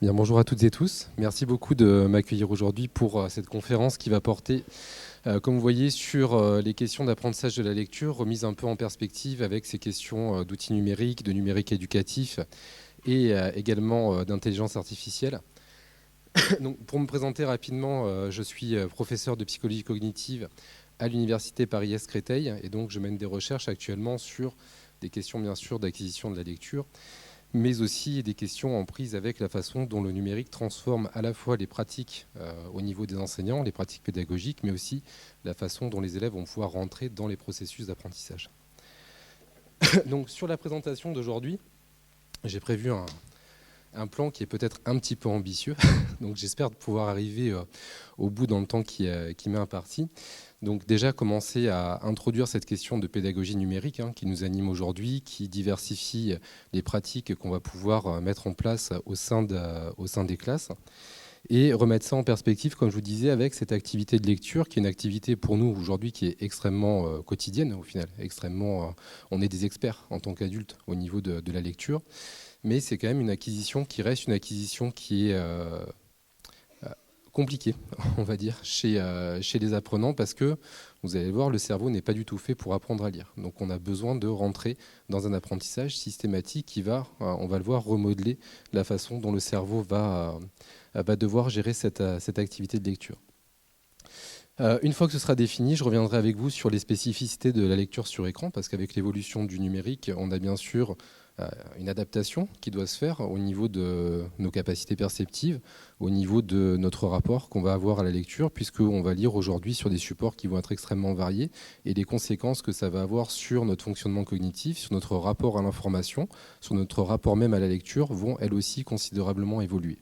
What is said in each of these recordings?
Bien, bonjour à toutes et tous. Merci beaucoup de m'accueillir aujourd'hui pour cette conférence qui va porter, comme vous voyez, sur les questions d'apprentissage de la lecture, remise un peu en perspective avec ces questions d'outils numériques, de numérique éducatif et également d'intelligence artificielle. Donc, pour me présenter rapidement, je suis professeur de psychologie cognitive à l'université Paris-Est Créteil et donc je mène des recherches actuellement sur des questions bien sûr d'acquisition de la lecture, mais aussi des questions en prise avec la façon dont le numérique transforme à la fois les pratiques au niveau des enseignants, les pratiques pédagogiques, mais aussi la façon dont les élèves vont pouvoir rentrer dans les processus d'apprentissage. Donc sur la présentation d'aujourd'hui, j'ai prévu un plan qui est peut-être un petit peu ambitieux, donc j'espère pouvoir arriver au bout dans le temps qui m'est imparti. Donc déjà commencer à introduire cette question de pédagogie numérique qui nous anime aujourd'hui, qui diversifie les pratiques qu'on va pouvoir mettre en place au sein des classes, et remettre ça en perspective, comme je vous disais, avec cette activité de lecture, qui est une activité pour nous aujourd'hui qui est extrêmement quotidienne au final, extrêmement, on est des experts en tant qu'adultes au niveau de la lecture, mais c'est quand même une acquisition qui reste une acquisition qui est compliqué, on va dire, chez les apprenants parce que, vous allez le voir, le cerveau n'est pas du tout fait pour apprendre à lire. Donc on a besoin de rentrer dans un apprentissage systématique qui va, on va le voir, remodeler la façon dont le cerveau va devoir gérer cette activité de lecture. Une fois que ce sera défini, je reviendrai avec vous sur les spécificités de la lecture sur écran, parce qu'avec l'évolution du numérique, on a bien sûr une adaptation qui doit se faire au niveau de nos capacités perceptives, au niveau de notre rapport qu'on va avoir à la lecture, puisqu'on va lire aujourd'hui sur des supports qui vont être extrêmement variés, et les conséquences que ça va avoir sur notre fonctionnement cognitif, sur notre rapport à l'information, sur notre rapport même à la lecture, vont elles aussi considérablement évoluer.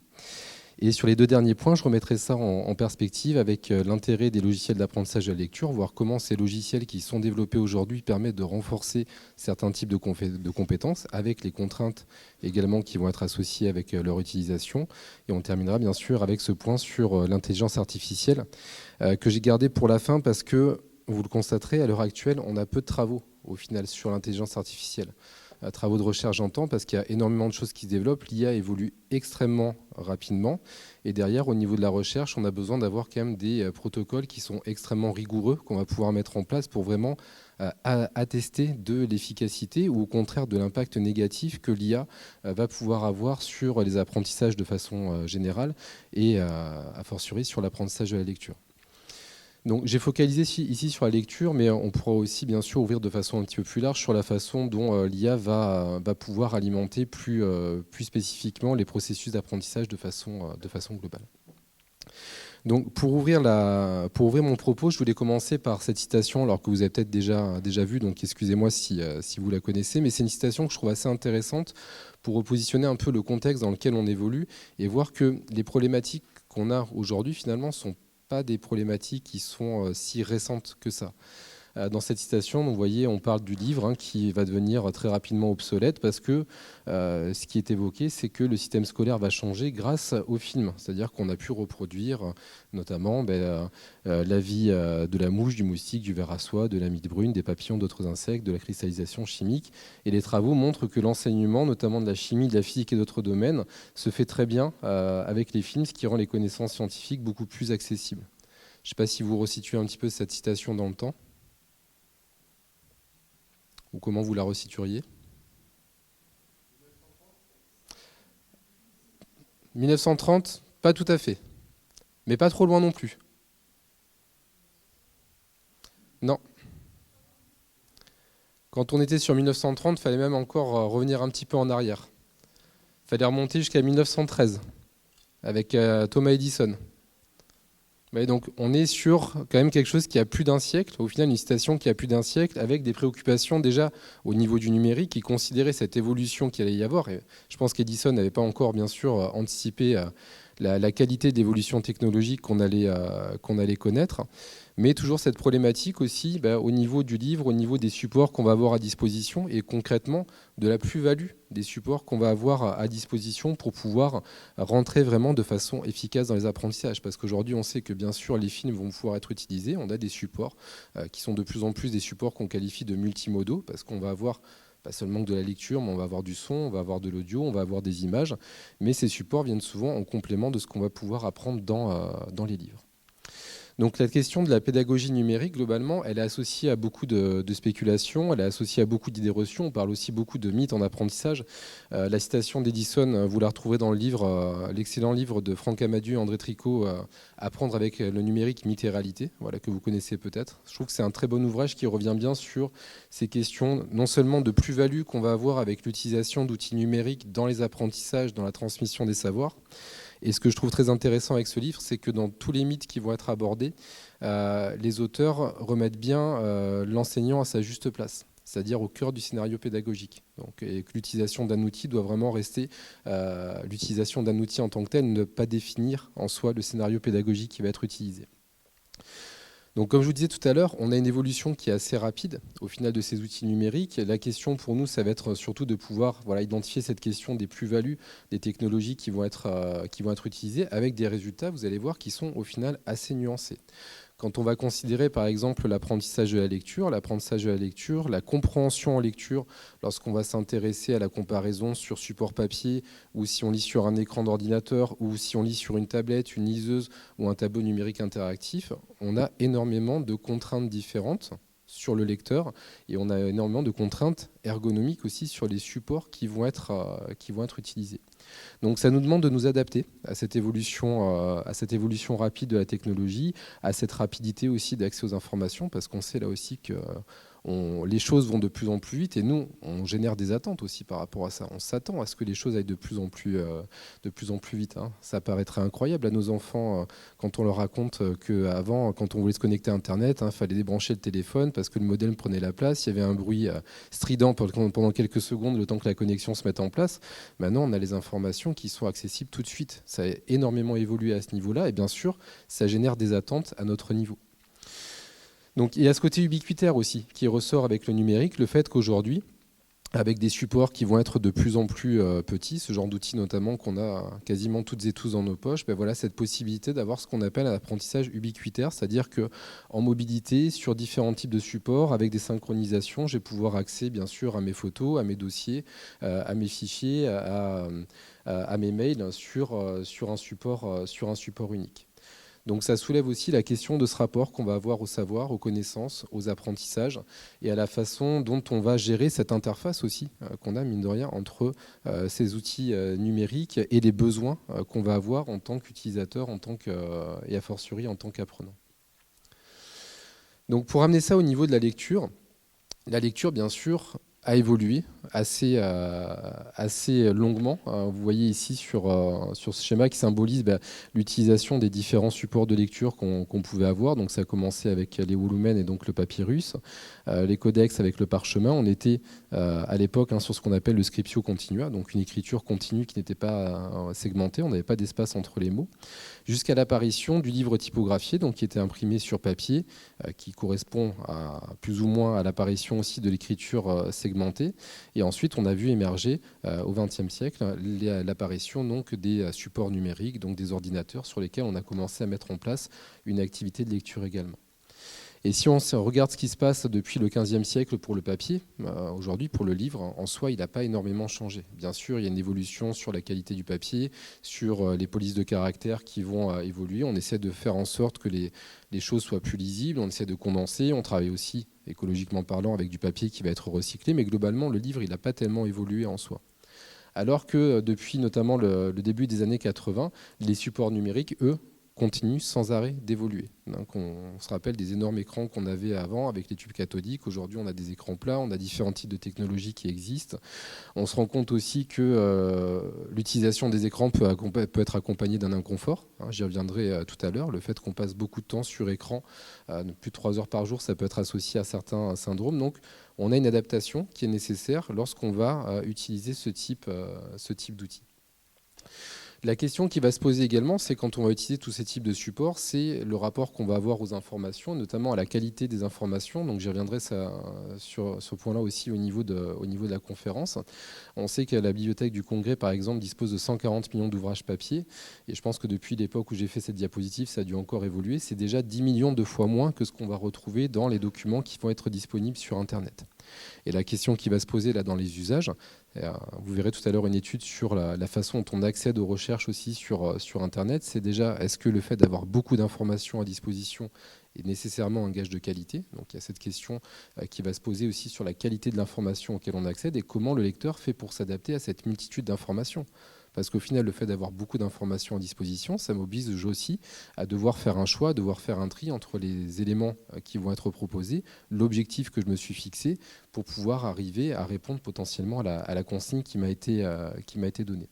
Et sur les deux derniers points, je remettrai ça en perspective avec l'intérêt des logiciels d'apprentissage de la lecture, voir comment ces logiciels qui sont développés aujourd'hui permettent de renforcer certains types de compétences, avec les contraintes également qui vont être associées avec leur utilisation. Et on terminera bien sûr avec ce point sur l'intelligence artificielle, que j'ai gardé pour la fin parce que, vous le constaterez, à l'heure actuelle, on a peu de travaux au final sur l'intelligence artificielle. Travaux de recherche, j'entends, parce qu'il y a énormément de choses qui se développent. L'IA évolue extrêmement rapidement. Et derrière, au niveau de la recherche, on a besoin d'avoir quand même des protocoles qui sont extrêmement rigoureux, qu'on va pouvoir mettre en place pour vraiment attester de l'efficacité ou au contraire de l'impact négatif que l'IA va pouvoir avoir sur les apprentissages de façon générale et a fortiori sur l'apprentissage de la lecture. Donc j'ai focalisé ici sur la lecture, mais on pourra aussi bien sûr ouvrir de façon un petit peu plus large sur la façon dont l'IA va pouvoir alimenter plus spécifiquement les processus d'apprentissage de façon globale. Donc pour ouvrir mon propos, je voulais commencer par cette citation, alors que vous avez peut-être déjà vu, donc excusez-moi si vous la connaissez, mais c'est une citation que je trouve assez intéressante pour repositionner un peu le contexte dans lequel on évolue et voir que les problématiques qu'on a aujourd'hui finalement sont pas des problématiques qui sont si récentes que ça. Dans cette citation, vous voyez, on parle du livre qui va devenir très rapidement obsolète parce que ce qui est évoqué, c'est que le système scolaire va changer grâce au film. C'est-à-dire qu'on a pu reproduire notamment la vie de la mouche, du moustique, du ver à soie, de la mite brune, des papillons, d'autres insectes, de la cristallisation chimique. Et les travaux montrent que l'enseignement, notamment de la chimie, de la physique et d'autres domaines, se fait très bien avec les films, ce qui rend les connaissances scientifiques beaucoup plus accessibles. Je ne sais pas si vous resituez un petit peu cette citation dans le temps. Ou comment vous la resitueriez ? 1930, pas tout à fait. Mais pas trop loin non plus. Non. Quand on était sur 1930, il fallait même encore revenir un petit peu en arrière. Il fallait remonter jusqu'à 1913, avec Thomas Edison. Mais donc on est sur quand même quelque chose qui a plus d'un siècle, au final une citation qui a plus d'un siècle, avec des préoccupations déjà au niveau du numérique, qui considérait cette évolution qu'il allait y avoir. Et je pense qu'Edison n'avait pas encore bien sûr anticipé la qualité d'évolution technologique qu'on allait connaître, mais toujours cette problématique aussi au niveau du livre, au niveau des supports qu'on va avoir à disposition et concrètement de la plus-value des supports qu'on va avoir à disposition pour pouvoir rentrer vraiment de façon efficace dans les apprentissages. Parce qu'aujourd'hui, on sait que bien sûr, les films vont pouvoir être utilisés. On a des supports qui sont de plus en plus des supports qu'on qualifie de multimodaux parce qu'on va avoir pas seulement de la lecture, mais on va avoir du son, on va avoir de l'audio, on va avoir des images. Mais ces supports viennent souvent en complément de ce qu'on va pouvoir apprendre dans les livres. Donc la question de la pédagogie numérique, globalement, elle est associée à beaucoup de spéculations, elle est associée à beaucoup d'idées reçues. On parle aussi beaucoup de mythes en apprentissage. La citation d'Edison, vous la retrouverez dans le livre, l'excellent livre de Franck Amadieu et André Tricot, Apprendre avec le numérique, mythes et réalité, voilà, que vous connaissez peut-être. Je trouve que c'est un très bon ouvrage qui revient bien sur ces questions, non seulement de plus-value qu'on va avoir avec l'utilisation d'outils numériques dans les apprentissages, dans la transmission des savoirs. Et ce que je trouve très intéressant avec ce livre, c'est que dans tous les mythes qui vont être abordés, les auteurs remettent bien l'enseignant à sa juste place, c'est-à-dire au cœur du scénario pédagogique. Donc, et que l'utilisation d'un outil doit vraiment rester l'utilisation d'un outil en tant que tel, ne pas définir en soi le scénario pédagogique qui va être utilisé. Donc, comme je vous disais tout à l'heure, on a une évolution qui est assez rapide au final de ces outils numériques. La question pour nous, ça va être surtout de pouvoir identifier cette question des plus-values des technologies qui vont être utilisées avec des résultats, vous allez voir, qui sont au final assez nuancés. Quand on va considérer par exemple l'apprentissage de la lecture, la compréhension en lecture, lorsqu'on va s'intéresser à la comparaison sur support papier ou si on lit sur un écran d'ordinateur ou si on lit sur une tablette, une liseuse ou un tableau numérique interactif, on a énormément de contraintes différentes sur le lecteur et on a énormément de contraintes ergonomiques aussi sur les supports qui vont être utilisés. Donc ça nous demande de nous adapter à cette évolution rapide de la technologie, à cette rapidité aussi d'accès aux informations, parce qu'on sait là aussi que les choses vont de plus en plus vite et nous, on génère des attentes aussi par rapport à ça. On s'attend à ce que les choses aillent de plus en plus vite. Hein. Ça paraîtrait incroyable à nos enfants quand on leur raconte qu'avant, quand on voulait se connecter à Internet, il fallait débrancher le téléphone parce que le modem prenait la place. Il y avait un bruit strident pendant quelques secondes, le temps que la connexion se mette en place. Maintenant, on a les informations qui sont accessibles tout de suite. Ça a énormément évolué à ce niveau-là et bien sûr, ça génère des attentes à notre niveau. Donc, il y a ce côté ubiquitaire aussi qui ressort avec le numérique, le fait qu'aujourd'hui, avec des supports qui vont être de plus en plus petits, ce genre d'outils notamment qu'on a quasiment toutes et tous dans nos poches, voilà cette possibilité d'avoir ce qu'on appelle un apprentissage ubiquitaire, c'est-à-dire qu'en mobilité, sur différents types de supports, avec des synchronisations, je vais pouvoir accéder bien sûr à mes photos, à mes dossiers, à mes fichiers, à mes mails sur un support unique. Donc ça soulève aussi la question de ce rapport qu'on va avoir au savoir, aux connaissances, aux apprentissages et à la façon dont on va gérer cette interface aussi qu'on a, mine de rien, entre ces outils numériques et les besoins qu'on va avoir en tant qu'utilisateur et a fortiori en tant qu'apprenant. Donc pour amener ça au niveau de la lecture bien sûr a évolué assez longuement. Vous voyez ici sur ce schéma qui symbolise l'utilisation des différents supports de lecture qu'on pouvait avoir. Donc ça a commencé avec les volumens et donc le papyrus, les codex avec le parchemin. On était à l'époque sur ce qu'on appelle le scriptio continua, donc une écriture continue qui n'était pas segmentée, on n'avait pas d'espace entre les mots, jusqu'à l'apparition du livre typographié, donc qui était imprimé sur papier, qui correspond plus ou moins à l'apparition aussi de l'écriture segmentée. Et ensuite, on a vu émerger au XXe siècle l'apparition donc des supports numériques, donc des ordinateurs sur lesquels on a commencé à mettre en place une activité de lecture également. Et si on regarde ce qui se passe depuis le XVe siècle pour le papier, aujourd'hui pour le livre, en soi, il n'a pas énormément changé. Bien sûr, il y a une évolution sur la qualité du papier, sur les polices de caractère qui vont évoluer. On essaie de faire en sorte que les choses soient plus lisibles, on essaie de condenser, on travaille aussi, écologiquement parlant, avec du papier qui va être recyclé, mais globalement, le livre, il n'a pas tellement évolué en soi. Alors que depuis notamment le début des années 80, les supports numériques, eux, continue sans arrêt d'évoluer. Donc on se rappelle des énormes écrans qu'on avait avant avec les tubes cathodiques. Aujourd'hui, on a des écrans plats, on a différents types de technologies qui existent. On se rend compte aussi que l'utilisation des écrans peut être accompagnée d'un inconfort. J'y reviendrai tout à l'heure. Le fait qu'on passe beaucoup de temps sur écran, plus de 3 heures par jour, ça peut être associé à certains syndromes. Donc, on a une adaptation qui est nécessaire lorsqu'on va utiliser ce type d'outils. La question qui va se poser également, c'est quand on va utiliser tous ces types de supports, c'est le rapport qu'on va avoir aux informations, notamment à la qualité des informations. Donc j'y reviendrai sur ce point-là aussi au niveau de la conférence. On sait que la bibliothèque du Congrès, par exemple, dispose de 140 millions d'ouvrages papier. Et je pense que depuis l'époque où j'ai fait cette diapositive, ça a dû encore évoluer. C'est déjà 10 millions de fois moins que ce qu'on va retrouver dans les documents qui vont être disponibles sur Internet. Et la question qui va se poser là dans les usages, vous verrez tout à l'heure une étude sur la façon dont on accède aux recherches aussi sur Internet, c'est déjà, est-ce que le fait d'avoir beaucoup d'informations à disposition est nécessairement un gage de qualité? Donc il y a cette question qui va se poser aussi sur la qualité de l'information auquel on accède et comment le lecteur fait pour s'adapter à cette multitude d'informations. Parce qu'au final, le fait d'avoir beaucoup d'informations à disposition, ça m'oblige aussi à devoir faire un choix, à devoir faire un tri entre les éléments qui vont être proposés, l'objectif que je me suis fixé pour pouvoir arriver à répondre potentiellement à la consigne qui m'a été donnée.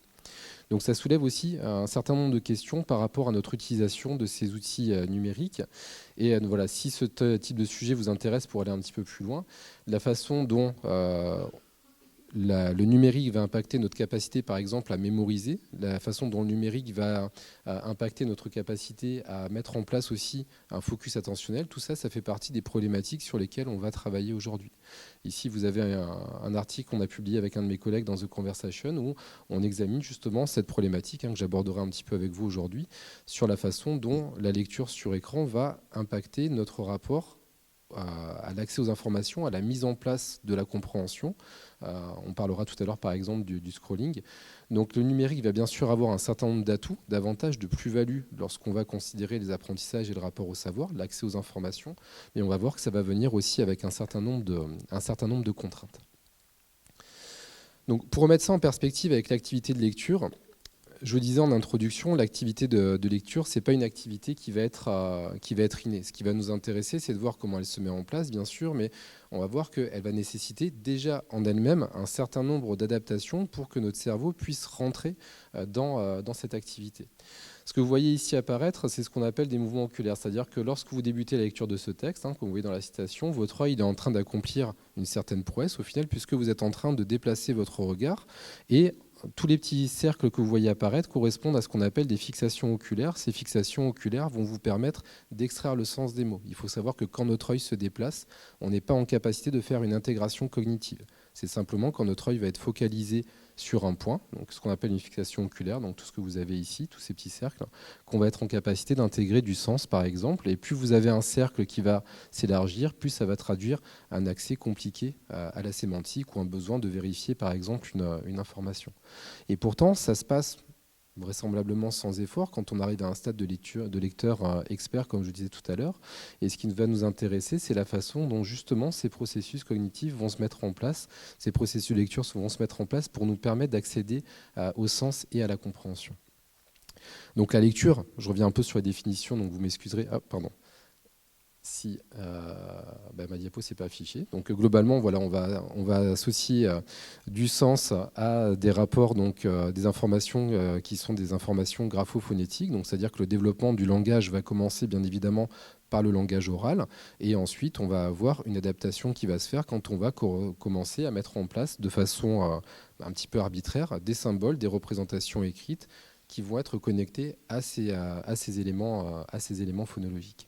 Donc ça soulève aussi un certain nombre de questions par rapport à notre utilisation de ces outils numériques. Et voilà, si ce type de sujet vous intéresse pour aller un petit peu plus loin, la façon dont le numérique va impacter notre capacité, par exemple, à mémoriser, la façon dont le numérique va impacter notre capacité à mettre en place aussi un focus attentionnel, tout ça, ça fait partie des problématiques sur lesquelles on va travailler aujourd'hui. Ici, vous avez un article qu'on a publié avec un de mes collègues dans The Conversation où on examine justement cette problématique que j'aborderai un petit peu avec vous aujourd'hui, sur la façon dont la lecture sur écran va impacter notre rapport à l'accès aux informations, à la mise en place de la compréhension. On parlera tout à l'heure par exemple du scrolling. Donc le numérique va bien sûr avoir un certain nombre d'atouts, d'avantages, de plus-value lorsqu'on va considérer les apprentissages et le rapport au savoir, l'accès aux informations, mais on va voir que ça va venir aussi avec un certain nombre de contraintes. Donc pour remettre ça en perspective avec l'activité de lecture, je vous disais en introduction, l'activité de lecture, ce n'est pas une activité qui va être innée. Ce qui va nous intéresser, c'est de voir comment elle se met en place, bien sûr, mais on va voir qu'elle va nécessiter déjà en elle-même un certain nombre d'adaptations pour que notre cerveau puisse rentrer dans cette activité. Ce que vous voyez ici apparaître, c'est ce qu'on appelle des mouvements oculaires. C'est-à-dire que lorsque vous débutez la lecture de ce texte, comme vous voyez dans la citation, votre œil est en train d'accomplir une certaine prouesse au final, puisque vous êtes en train de déplacer votre regard et tous les petits cercles que vous voyez apparaître correspondent à ce qu'on appelle des fixations oculaires. Ces fixations oculaires vont vous permettre d'extraire le sens des mots. Il faut savoir que quand notre œil se déplace, on n'est pas en capacité de faire une intégration cognitive. C'est simplement quand notre œil va être focalisé sur un point, donc ce qu'on appelle une fixation oculaire, donc tout ce que vous avez ici, tous ces petits cercles, qu'on va être en capacité d'intégrer du sens par exemple. Et plus vous avez un cercle qui va s'élargir, plus ça va traduire un accès compliqué à la sémantique ou un besoin de vérifier par exemple une information. Et pourtant, ça se passe vraisemblablement sans effort quand on arrive à un stade de lecteur expert, comme je disais tout à l'heure. Et ce qui va nous intéresser, c'est la façon dont justement ces processus cognitifs vont se mettre en place, ces processus de lecture vont se mettre en place pour nous permettre d'accéder au sens et à la compréhension. Donc la lecture, je reviens un peu sur la définition, donc vous m'excuserez. Ah, pardon. Si ma diapo s'est pas affichée. Donc globalement, voilà, on va associer du sens à des rapports, donc des informations qui sont des informations graphophonétiques. Donc c'est-à-dire que le développement du langage va commencer bien évidemment par le langage oral, et ensuite on va avoir une adaptation qui va se faire quand on va commencer à mettre en place de façon un petit peu arbitraire des symboles, des représentations écrites qui vont être connectés à ces éléments phonologiques.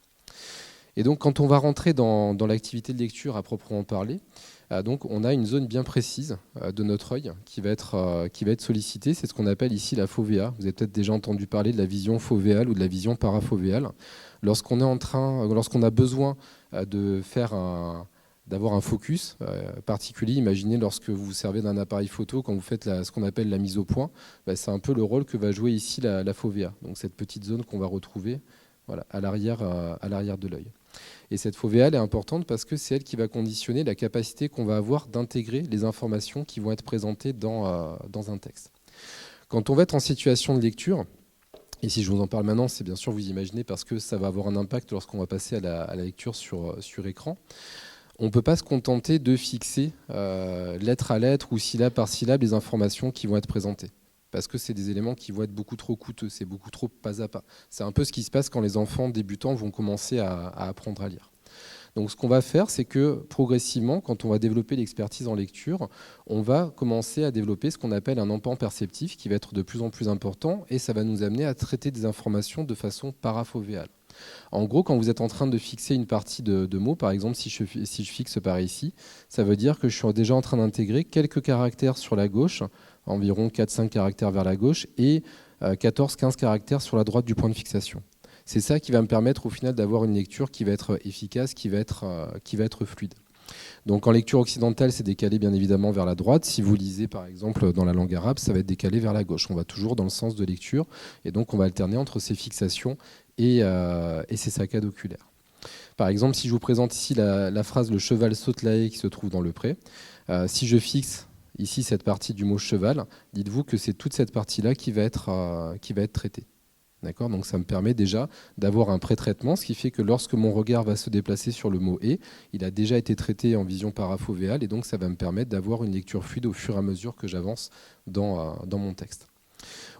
Et donc, quand on va rentrer dans l'activité de lecture à proprement parler, donc on a une zone bien précise de notre œil qui va être sollicitée. C'est ce qu'on appelle ici la fovea. Vous avez peut-être déjà entendu parler de la vision fovéale ou de la vision parafovéale. Lorsqu'on a besoin d'avoir un focus particulier, imaginez lorsque vous vous servez d'un appareil photo, quand vous faites ce qu'on appelle la mise au point, c'est un peu le rôle que va jouer ici la fovea. Donc cette petite zone qu'on va retrouver à l'arrière de l'œil. Et cette fovéale est importante parce que c'est elle qui va conditionner la capacité qu'on va avoir d'intégrer les informations qui vont être présentées dans un texte. Quand on va être en situation de lecture, et si je vous en parle maintenant, c'est bien sûr vous imaginez parce que ça va avoir un impact lorsqu'on va passer à la lecture sur écran. On ne peut pas se contenter de fixer lettre à lettre ou syllabe par syllabe les informations qui vont être présentées. Parce que c'est des éléments qui vont être beaucoup trop coûteux, c'est beaucoup trop pas à pas. C'est un peu ce qui se passe quand les enfants débutants vont commencer à apprendre à lire. Donc ce qu'on va faire, c'est que progressivement, quand on va développer l'expertise en lecture, on va commencer à développer ce qu'on appelle un empan perceptif qui va être de plus en plus important et ça va nous amener à traiter des informations de façon parafovéale. En gros, quand vous êtes en train de fixer une partie de mots, par exemple, si je fixe par ici, ça veut dire que je suis déjà en train d'intégrer quelques caractères sur la gauche, environ 4-5 caractères vers la gauche, et 14-15 caractères sur la droite du point de fixation. C'est ça qui va me permettre au final d'avoir une lecture qui va être efficace, qui va être fluide. Donc en lecture occidentale, c'est décalé bien évidemment vers la droite. Si vous lisez par exemple dans la langue arabe, ça va être décalé vers la gauche. On va toujours dans le sens de lecture et donc on va alterner entre ces fixations et ces saccades oculaires. Par exemple, si je vous présente ici la phrase « le cheval saute la haie » qui se trouve dans le pré, si je fixe ici cette partie du mot « cheval », dites-vous que c'est toute cette partie-là qui va être traitée. D'accord ? Donc ça me permet déjà d'avoir un pré-traitement, ce qui fait que lorsque mon regard va se déplacer sur le mot « et », il a déjà été traité en vision parafovéale et donc ça va me permettre d'avoir une lecture fluide au fur et à mesure que j'avance dans mon texte.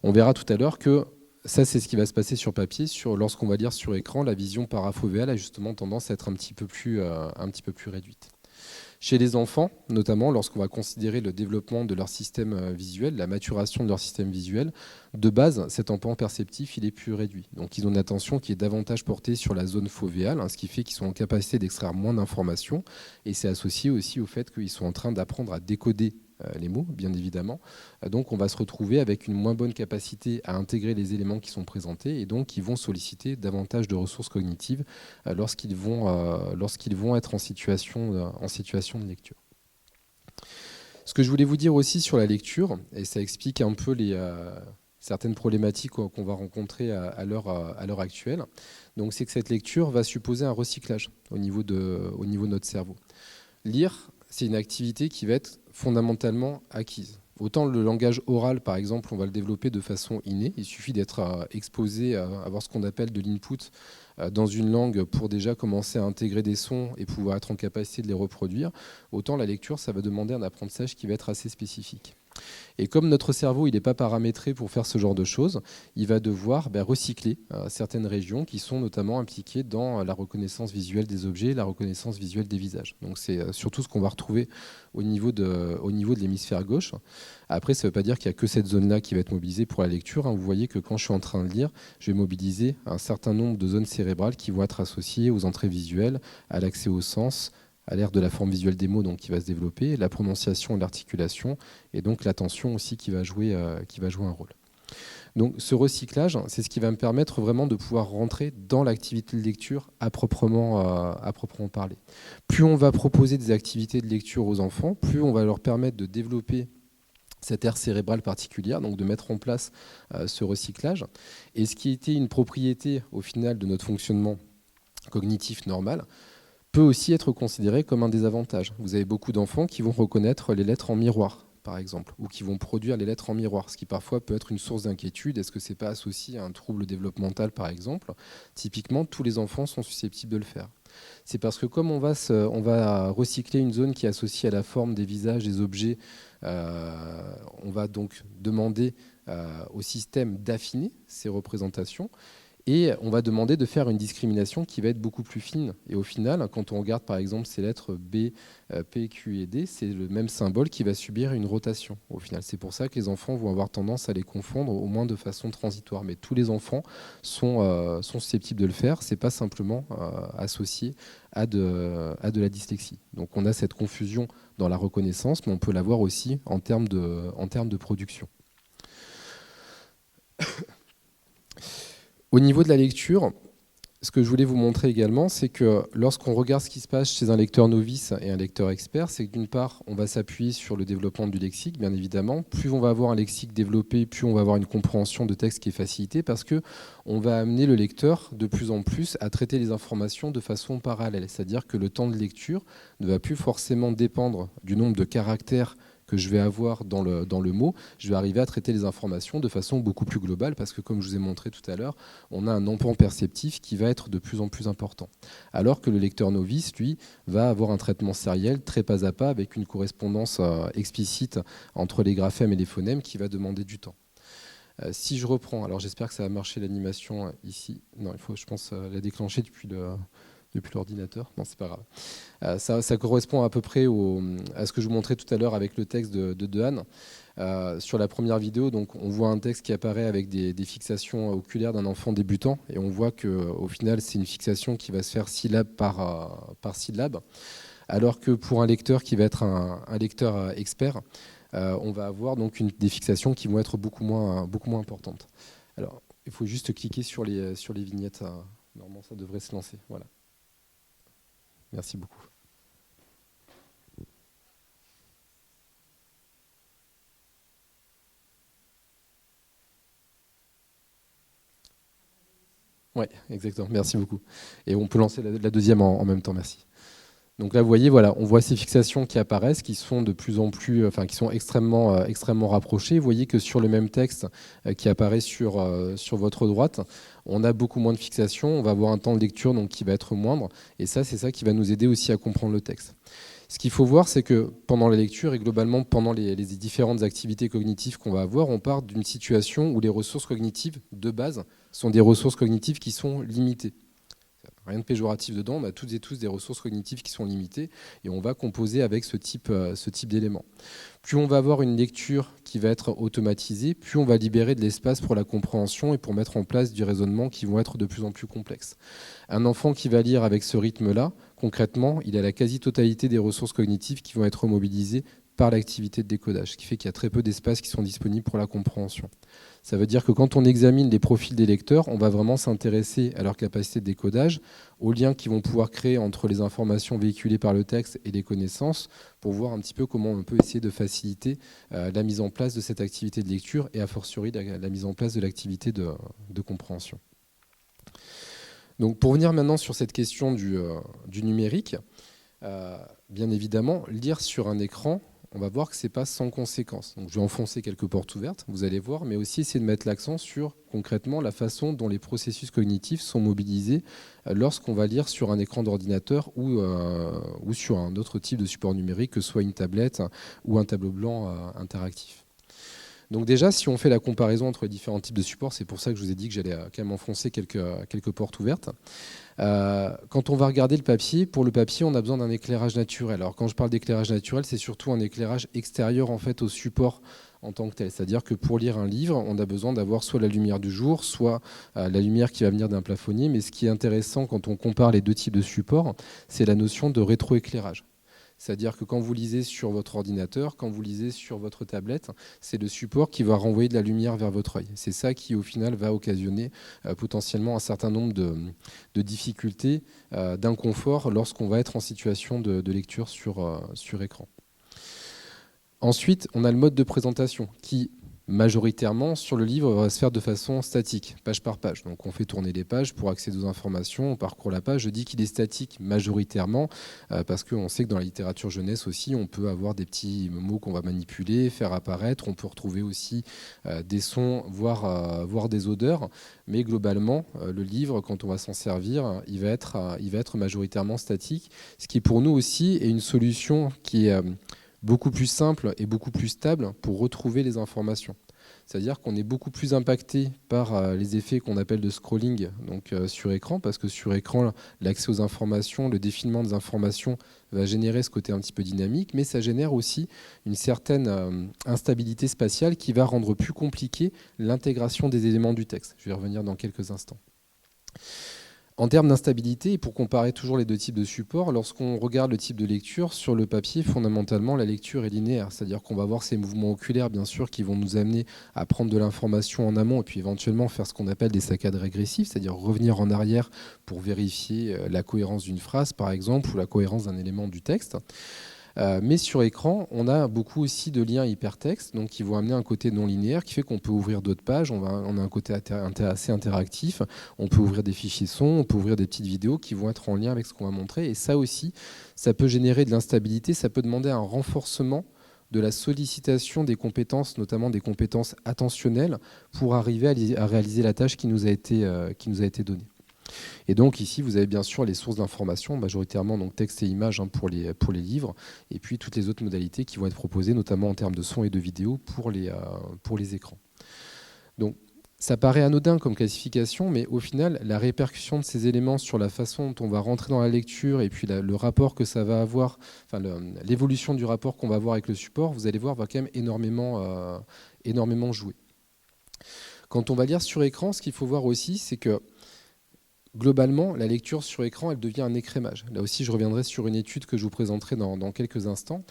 On verra tout à l'heure que ça, c'est ce qui va se passer sur papier. Lorsqu'on va lire sur écran, la vision parafovéale a justement tendance à être un petit peu plus réduite. Chez les enfants, notamment, lorsqu'on va considérer le développement de leur système visuel, la maturation de leur système visuel, de base, cet empan perceptif, il est plus réduit. Donc, ils ont une attention qui est davantage portée sur la zone fovéale, ce qui fait qu'ils sont en capacité d'extraire moins d'informations. Et c'est associé aussi au fait qu'ils sont en train d'apprendre à décoder les mots, bien évidemment. Donc, on va se retrouver avec une moins bonne capacité à intégrer les éléments qui sont présentés et donc ils vont solliciter davantage de ressources cognitives lorsqu'ils vont être en situation de lecture. Ce que je voulais vous dire aussi sur la lecture, et ça explique un peu certaines problématiques qu'on va rencontrer à l'heure actuelle, donc c'est que cette lecture va supposer un recyclage au niveau de notre cerveau. Lire, c'est une activité qui va être fondamentalement acquise. Autant le langage oral, par exemple, on va le développer de façon innée. Il suffit d'être exposé à avoir ce qu'on appelle de l'input dans une langue pour déjà commencer à intégrer des sons et pouvoir être en capacité de les reproduire. Autant la lecture, ça va demander un apprentissage qui va être assez spécifique. Et comme notre cerveau il n'est pas paramétré pour faire ce genre de choses, il va devoir recycler certaines régions qui sont notamment impliquées dans la reconnaissance visuelle des objets, la reconnaissance visuelle des visages. Donc c'est surtout ce qu'on va retrouver au niveau de l'hémisphère gauche. Après, ça ne veut pas dire qu'il n'y a que cette zone-là qui va être mobilisée pour la lecture. Vous voyez que quand je suis en train de lire, je vais mobiliser un certain nombre de zones cérébrales qui vont être associées aux entrées visuelles, à l'accès au sens, à l'ère de la forme visuelle des mots donc, qui va se développer, la prononciation et l'articulation, et donc l'attention aussi qui va jouer un rôle. Donc ce recyclage, c'est ce qui va me permettre vraiment de pouvoir rentrer dans l'activité de lecture à proprement parler. Plus on va proposer des activités de lecture aux enfants, plus on va leur permettre de développer cette aire cérébrale particulière, donc de mettre en place ce recyclage. Et ce qui était une propriété au final de notre fonctionnement cognitif normal, peut aussi être considéré comme un désavantage. Vous avez beaucoup d'enfants qui vont reconnaître les lettres en miroir, par exemple, ou qui vont produire les lettres en miroir, ce qui parfois peut être une source d'inquiétude. Est-ce que ce n'est pas associé à un trouble développemental, par exemple ? Typiquement, tous les enfants sont susceptibles de le faire. C'est parce que comme on va recycler une zone qui est associée à la forme des visages, des objets, on va donc demander au système d'affiner ces représentations. Et on va demander de faire une discrimination qui va être beaucoup plus fine. Et au final, quand on regarde par exemple ces lettres B, P, Q et D, c'est le même symbole qui va subir une rotation. Au final, c'est pour ça que les enfants vont avoir tendance à les confondre, au moins de façon transitoire. Mais tous les enfants sont susceptibles de le faire. C'est pas simplement associé à de la dyslexie. Donc on a cette confusion dans la reconnaissance, mais on peut l'avoir aussi en termes de production. Au niveau de la lecture, ce que je voulais vous montrer également, c'est que lorsqu'on regarde ce qui se passe chez un lecteur novice et un lecteur expert, c'est que d'une part, on va s'appuyer sur le développement du lexique, bien évidemment. Plus on va avoir un lexique développé, plus on va avoir une compréhension de texte qui est facilitée, parce qu'on va amener le lecteur de plus en plus à traiter les informations de façon parallèle. C'est-à-dire que le temps de lecture ne va plus forcément dépendre du nombre de caractères que je vais avoir dans le mot, je vais arriver à traiter les informations de façon beaucoup plus globale parce que, comme je vous ai montré tout à l'heure, on a un empan perceptif qui va être de plus en plus important. Alors que le lecteur novice, lui, va avoir un traitement sériel très pas à pas avec une correspondance explicite entre les graphèmes et les phonèmes qui va demander du temps. Si je reprends, alors j'espère que ça va marcher l'animation ici. Non, il faut, je pense, la déclencher depuis l'ordinateur. Non, c'est pas grave. Ça correspond à peu près à ce que je vous montrais tout à l'heure avec le texte de Dehaene. Sur la première vidéo, donc, on voit un texte qui apparaît avec des fixations oculaires d'un enfant débutant. Et on voit qu'au final, c'est une fixation qui va se faire syllabe par syllabe. Alors que pour un lecteur qui va être un lecteur expert, on va avoir donc des fixations qui vont être beaucoup moins importantes. Alors, il faut juste cliquer sur les vignettes. Normalement, ça devrait se lancer. Voilà. Merci beaucoup. Oui, exactement. Merci beaucoup. Et on peut lancer la deuxième en même temps. Merci. Donc là, vous voyez, voilà, on voit ces fixations qui apparaissent, qui sont de plus en plus, qui sont extrêmement rapprochées. Vous voyez que sur le même texte qui apparaît sur votre droite, on a beaucoup moins de fixations. On va avoir un temps de lecture donc, qui va être moindre. Et ça, c'est ça qui va nous aider aussi à comprendre le texte. Ce qu'il faut voir, c'est que pendant la lecture et globalement pendant les différentes activités cognitives qu'on va avoir, on part d'une situation où les ressources cognitives de base sont des ressources cognitives qui sont limitées. Rien de péjoratif dedans, on a toutes et tous des ressources cognitives qui sont limitées et on va composer avec ce type d'éléments. Plus on va avoir une lecture qui va être automatisée, plus on va libérer de l'espace pour la compréhension et pour mettre en place du raisonnement qui vont être de plus en plus complexes. Un enfant qui va lire avec ce rythme-là, concrètement, il a la quasi-totalité des ressources cognitives qui vont être mobilisées par l'activité de décodage, ce qui fait qu'il y a très peu d'espaces qui sont disponibles pour la compréhension. Ça veut dire que quand on examine les profils des lecteurs, on va vraiment s'intéresser à leur capacité de décodage, aux liens qu'ils vont pouvoir créer entre les informations véhiculées par le texte et les connaissances, pour voir un petit peu comment on peut essayer de faciliter la mise en place de cette activité de lecture et a fortiori la mise en place de l'activité de compréhension. Donc pour venir maintenant sur cette question du numérique, bien évidemment, lire sur un écran, on va voir que ce n'est pas sans conséquence. Donc, je vais enfoncer quelques portes ouvertes, vous allez voir, mais aussi essayer de mettre l'accent sur concrètement la façon dont les processus cognitifs sont mobilisés lorsqu'on va lire sur un écran d'ordinateur ou sur un autre type de support numérique, que ce soit une tablette ou un tableau blanc interactif. Donc déjà, si on fait la comparaison entre les différents types de supports, c'est pour ça que je vous ai dit que j'allais quand même enfoncer quelques portes ouvertes. Quand on va regarder le papier, pour le papier, on a besoin d'un éclairage naturel. Alors quand je parle d'éclairage naturel, c'est surtout un éclairage extérieur en fait au support en tant que tel. C'est-à-dire que pour lire un livre, on a besoin d'avoir soit la lumière du jour, soit la lumière qui va venir d'un plafonnier. Mais ce qui est intéressant quand on compare les deux types de supports, c'est la notion de rétroéclairage. C'est-à-dire que quand vous lisez sur votre ordinateur, quand vous lisez sur votre tablette, c'est le support qui va renvoyer de la lumière vers votre œil. C'est ça qui, au final, va occasionner potentiellement un certain nombre de difficultés, d'inconfort lorsqu'on va être en situation de lecture sur écran. Ensuite, on a le mode de présentation qui, majoritairement, sur le livre, va se faire de façon statique, page par page. Donc on fait tourner les pages pour accéder aux informations, on parcourt la page. Je dis qu'il est statique majoritairement parce qu'on sait que dans la littérature jeunesse aussi, on peut avoir des petits mots qu'on va manipuler, faire apparaître. On peut retrouver aussi des sons, voire des odeurs. Mais globalement, le livre, quand on va s'en servir, il va être majoritairement statique. Ce qui pour nous aussi est une solution qui est beaucoup plus simple et beaucoup plus stable pour retrouver les informations. C'est-à-dire qu'on est beaucoup plus impacté par les effets qu'on appelle de scrolling donc, sur écran, parce que sur écran, l'accès aux informations, le défilement des informations va générer ce côté un petit peu dynamique, mais ça génère aussi une certaine instabilité spatiale qui va rendre plus compliqué l'intégration des éléments du texte. Je vais y revenir dans quelques instants. En termes d'instabilité, et pour comparer toujours les deux types de supports, lorsqu'on regarde le type de lecture, sur le papier, fondamentalement, la lecture est linéaire. C'est-à-dire qu'on va voir ces mouvements oculaires, bien sûr, qui vont nous amener à prendre de l'information en amont et puis éventuellement faire ce qu'on appelle des saccades régressives, c'est-à-dire revenir en arrière pour vérifier la cohérence d'une phrase, par exemple, ou la cohérence d'un élément du texte. Mais sur écran, on a beaucoup aussi de liens hypertextes donc qui vont amener un côté non linéaire qui fait qu'on peut ouvrir d'autres pages, on a un côté assez interactif, on peut ouvrir des fichiers son, on peut ouvrir des petites vidéos qui vont être en lien avec ce qu'on va montrer. Et ça aussi, ça peut générer de l'instabilité, ça peut demander un renforcement de la sollicitation des compétences, notamment des compétences attentionnelles, pour arriver à réaliser la tâche qui nous a été donnée. Et donc ici, vous avez bien sûr les sources d'information, majoritairement donc texte et images pour les livres, et puis toutes les autres modalités qui vont être proposées, notamment en termes de son et de vidéo pour les écrans. Donc ça paraît anodin comme classification, mais au final, la répercussion de ces éléments sur la façon dont on va rentrer dans la lecture et puis le rapport que ça va avoir, enfin l'évolution du rapport qu'on va avoir avec le support, vous allez voir, va quand même énormément jouer. Quand on va lire sur écran, ce qu'il faut voir aussi, c'est que globalement, la lecture sur écran, elle devient un écrémage. Là aussi, je reviendrai sur une étude que je vous présenterai dans quelques instants.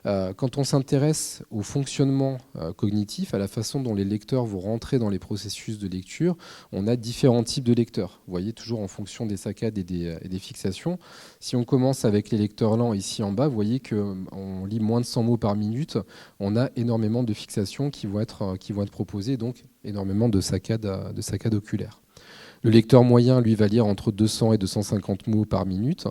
Quand on s'intéresse au fonctionnement cognitif, à la façon dont les lecteurs vont rentrer dans les processus de lecture, on a différents types de lecteurs. Vous voyez, toujours en fonction des saccades et des fixations. Si on commence avec les lecteurs lents ici en bas, vous voyez qu'on lit moins de 100 mots par minute. On a énormément de fixations qui vont être proposées, donc énormément de saccades oculaires. Le lecteur moyen, lui, va lire entre 200 et 250 mots par minute.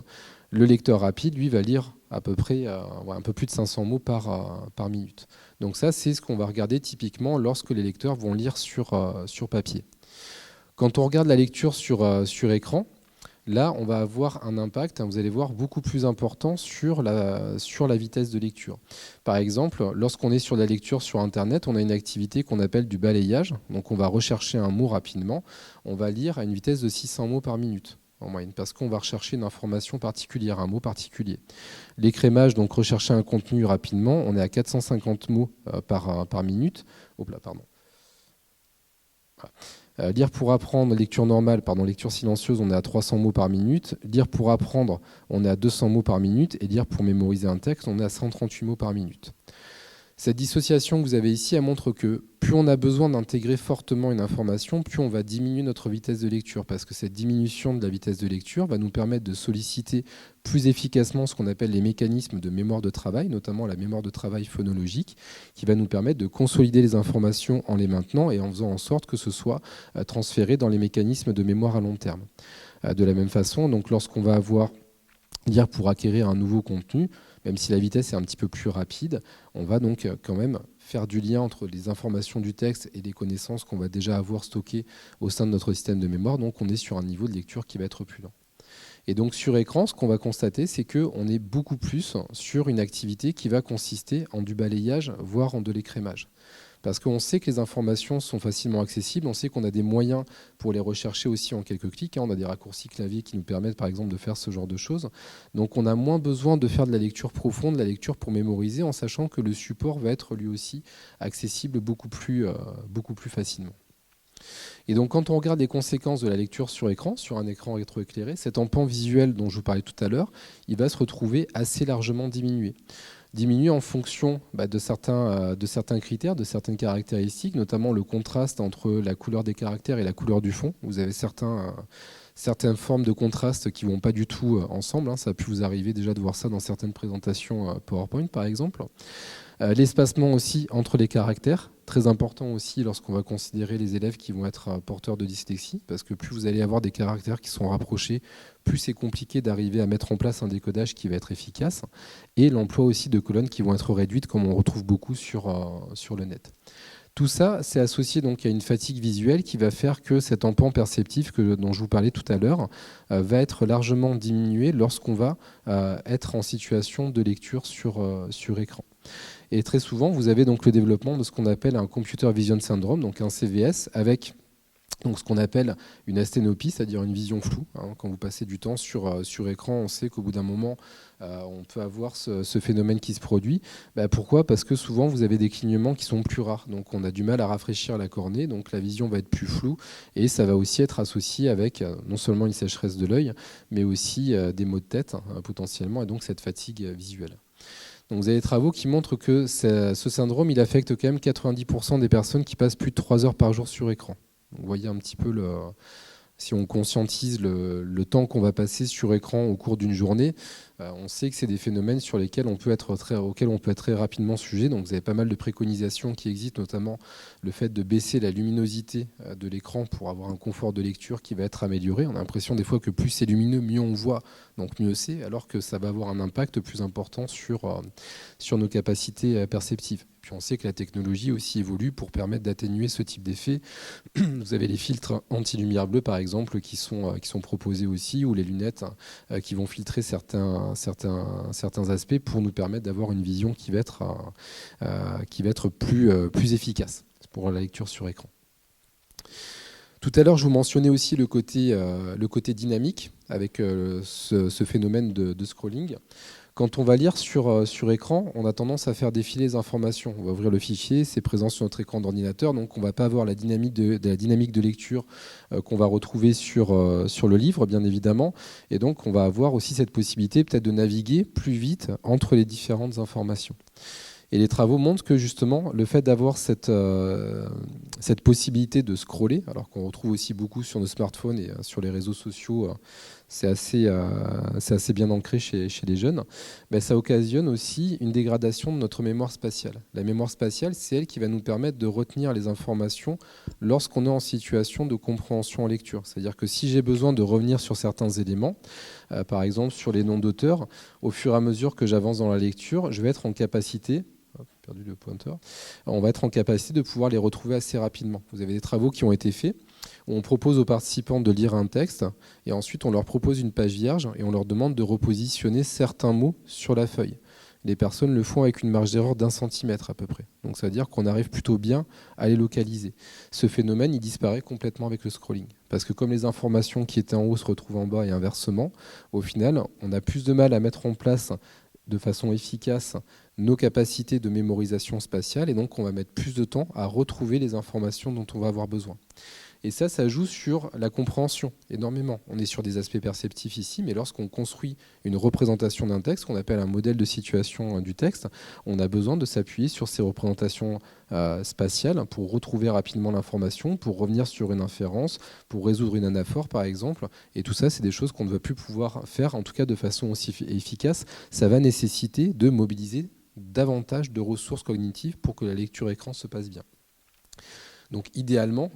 Le lecteur rapide, lui, va lire à peu près un peu plus de 500 mots par minute. Donc ça, c'est ce qu'on va regarder typiquement lorsque les lecteurs vont lire sur papier. Quand on regarde la lecture sur écran, là, on va avoir un impact, vous allez voir, beaucoup plus important sur la vitesse de lecture. Par exemple, lorsqu'on est sur la lecture sur Internet, on a une activité qu'on appelle du balayage. Donc, on va rechercher un mot rapidement. On va lire à une vitesse de 600 mots par minute, en moyenne, parce qu'on va rechercher une information particulière, un mot particulier. L'écrémage, donc rechercher un contenu rapidement, on est à 450 mots par minute. Hop là, pardon. Voilà. Lire pour apprendre, lecture normale, lecture silencieuse, on est à 300 mots par minute. Lire pour apprendre, on est à 200 mots par minute. Et lire pour mémoriser un texte, on est à 138 mots par minute. Cette dissociation que vous avez ici, elle montre que plus on a besoin d'intégrer fortement une information, plus on va diminuer notre vitesse de lecture, parce que cette diminution de la vitesse de lecture va nous permettre de solliciter plus efficacement ce qu'on appelle les mécanismes de mémoire de travail, notamment la mémoire de travail phonologique, qui va nous permettre de consolider les informations en les maintenant et en faisant en sorte que ce soit transféré dans les mécanismes de mémoire à long terme. De la même façon, donc, lorsqu'on va lire pour acquérir un nouveau contenu, même si la vitesse est un petit peu plus rapide, on va donc quand même faire du lien entre les informations du texte et les connaissances qu'on va déjà avoir stockées au sein de notre système de mémoire. Donc on est sur un niveau de lecture qui va être plus lent. Et donc sur écran, ce qu'on va constater, c'est qu'on est beaucoup plus sur une activité qui va consister en du balayage, voire en de l'écrémage. Parce qu'on sait que les informations sont facilement accessibles, on sait qu'on a des moyens pour les rechercher aussi en quelques clics. On a des raccourcis clavier qui nous permettent par exemple de faire ce genre de choses. Donc on a moins besoin de faire de la lecture profonde, de la lecture pour mémoriser, en sachant que le support va être lui aussi accessible beaucoup plus facilement. Et donc quand on regarde les conséquences de la lecture sur écran, sur un écran rétroéclairé, cet empan visuel dont je vous parlais tout à l'heure, il va se retrouver assez largement diminué en fonction de certains critères, de certaines caractéristiques, notamment le contraste entre la couleur des caractères et la couleur du fond. Vous avez certaines formes de contraste qui ne vont pas du tout ensemble. Ça a pu vous arriver déjà de voir ça dans certaines présentations PowerPoint, par exemple. L'espacement aussi entre les caractères, très important aussi lorsqu'on va considérer les élèves qui vont être porteurs de dyslexie, parce que plus vous allez avoir des caractères qui sont rapprochés, plus c'est compliqué d'arriver à mettre en place un décodage qui va être efficace, et l'emploi aussi de colonnes qui vont être réduites, comme on retrouve beaucoup sur le net. Tout ça, c'est associé donc à une fatigue visuelle qui va faire que cet empan perceptif dont je vous parlais tout à l'heure va être largement diminué lorsqu'on va être en situation de lecture sur écran. Et très souvent, vous avez donc le développement de ce qu'on appelle un Computer Vision Syndrome, donc un CVS, avec donc ce qu'on appelle une asténopie, c'est-à-dire une vision floue. Quand vous passez du temps sur écran, on sait qu'au bout d'un moment, on peut avoir ce phénomène qui se produit. Pourquoi ? Parce que souvent, vous avez des clignements qui sont plus rares. Donc, on a du mal à rafraîchir la cornée, donc la vision va être plus floue. Et ça va aussi être associé avec non seulement une sécheresse de l'œil, mais aussi des maux de tête, potentiellement, et donc cette fatigue visuelle. Donc vous avez des travaux qui montrent que ce syndrome, il affecte quand même 90% des personnes qui passent plus de 3 heures par jour sur écran. Donc vous voyez un petit peu, si on conscientise le temps qu'on va passer sur écran au cours d'une journée, on sait que c'est des phénomènes sur lesquels on peut être très rapidement sujet. Donc vous avez pas mal de préconisations qui existent, notamment le fait de baisser la luminosité de l'écran pour avoir un confort de lecture qui va être amélioré. On a l'impression des fois que plus c'est lumineux, mieux on voit, donc mieux c'est, alors que ça va avoir un impact plus important sur nos capacités perceptives. Puis on sait que la technologie aussi évolue pour permettre d'atténuer ce type d'effet. Vous avez les filtres anti-lumière bleue, par exemple, qui sont proposés aussi, ou les lunettes qui vont filtrer certains aspects pour nous permettre d'avoir une vision qui va être plus efficace pour la lecture sur écran. Tout à l'heure, je vous mentionnais aussi le côté dynamique avec ce phénomène de scrolling. Quand on va lire sur écran, on a tendance à faire défiler les informations. On va ouvrir le fichier, c'est présent sur notre écran d'ordinateur, donc on ne va pas avoir la dynamique de lecture qu'on va retrouver sur le livre, bien évidemment. Et donc, on va avoir aussi cette possibilité peut-être de naviguer plus vite entre les différentes informations. Et les travaux montrent que justement, le fait d'avoir cette possibilité de scroller, alors qu'on retrouve aussi beaucoup sur nos smartphones et sur les réseaux sociaux, c'est assez bien ancré chez les jeunes, ben, ça occasionne aussi une dégradation de notre mémoire spatiale. La mémoire spatiale, c'est elle qui va nous permettre de retenir les informations lorsqu'on est en situation de compréhension en lecture. C'est-à-dire que si j'ai besoin de revenir sur certains éléments, par exemple sur les noms d'auteurs, au fur et à mesure que j'avance dans la lecture, je vais être en capacité, perdu le pointeur, on va être en capacité de pouvoir les retrouver assez rapidement. Vous avez des travaux qui ont été faits où on propose aux participants de lire un texte et ensuite on leur propose une page vierge et on leur demande de repositionner certains mots sur la feuille. Les personnes le font avec une marge d'erreur d'1 centimètre à peu près. Donc ça veut dire qu'on arrive plutôt bien à les localiser. Ce phénomène, il disparaît complètement avec le scrolling. Parce que comme les informations qui étaient en haut se retrouvent en bas et inversement, au final, on a plus de mal à mettre en place de façon efficace nos capacités de mémorisation spatiale et donc on va mettre plus de temps à retrouver les informations dont on va avoir besoin. Et ça joue sur la compréhension énormément. On est sur des aspects perceptifs ici, mais lorsqu'on construit une représentation d'un texte, qu'on appelle un modèle de situation du texte, on a besoin de s'appuyer sur ces représentations spatiales pour retrouver rapidement l'information, pour revenir sur une inférence, pour résoudre une anaphore par exemple. Et tout ça, c'est des choses qu'on ne va plus pouvoir faire, en tout cas de façon aussi efficace. Ça va nécessiter de mobiliser davantage de ressources cognitives pour que la lecture écran se passe bien. Donc idéalement,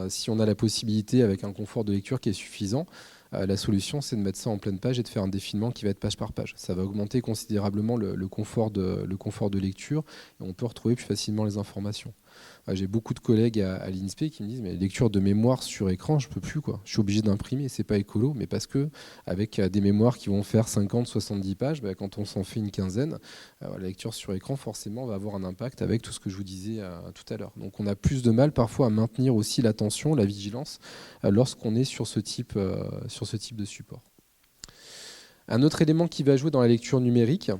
si on a la possibilité avec un confort de lecture qui est suffisant, la solution c'est de mettre ça en pleine page et de faire un défilement qui va être page par page. Ça va augmenter considérablement le confort de lecture et on peut retrouver plus facilement les informations. J'ai beaucoup de collègues à l'INSPE qui me disent mais lecture de mémoire sur écran, je peux plus quoi. Je suis obligé d'imprimer, c'est pas écolo, mais parce que avec des mémoires qui vont faire 50, 70 pages, quand on s'en fait une quinzaine, la lecture sur écran forcément va avoir un impact avec tout ce que je vous disais tout à l'heure. Donc on a plus de mal parfois à maintenir aussi l'attention, la vigilance lorsqu'on est sur ce type de support. Un autre élément qui va jouer dans la lecture numérique,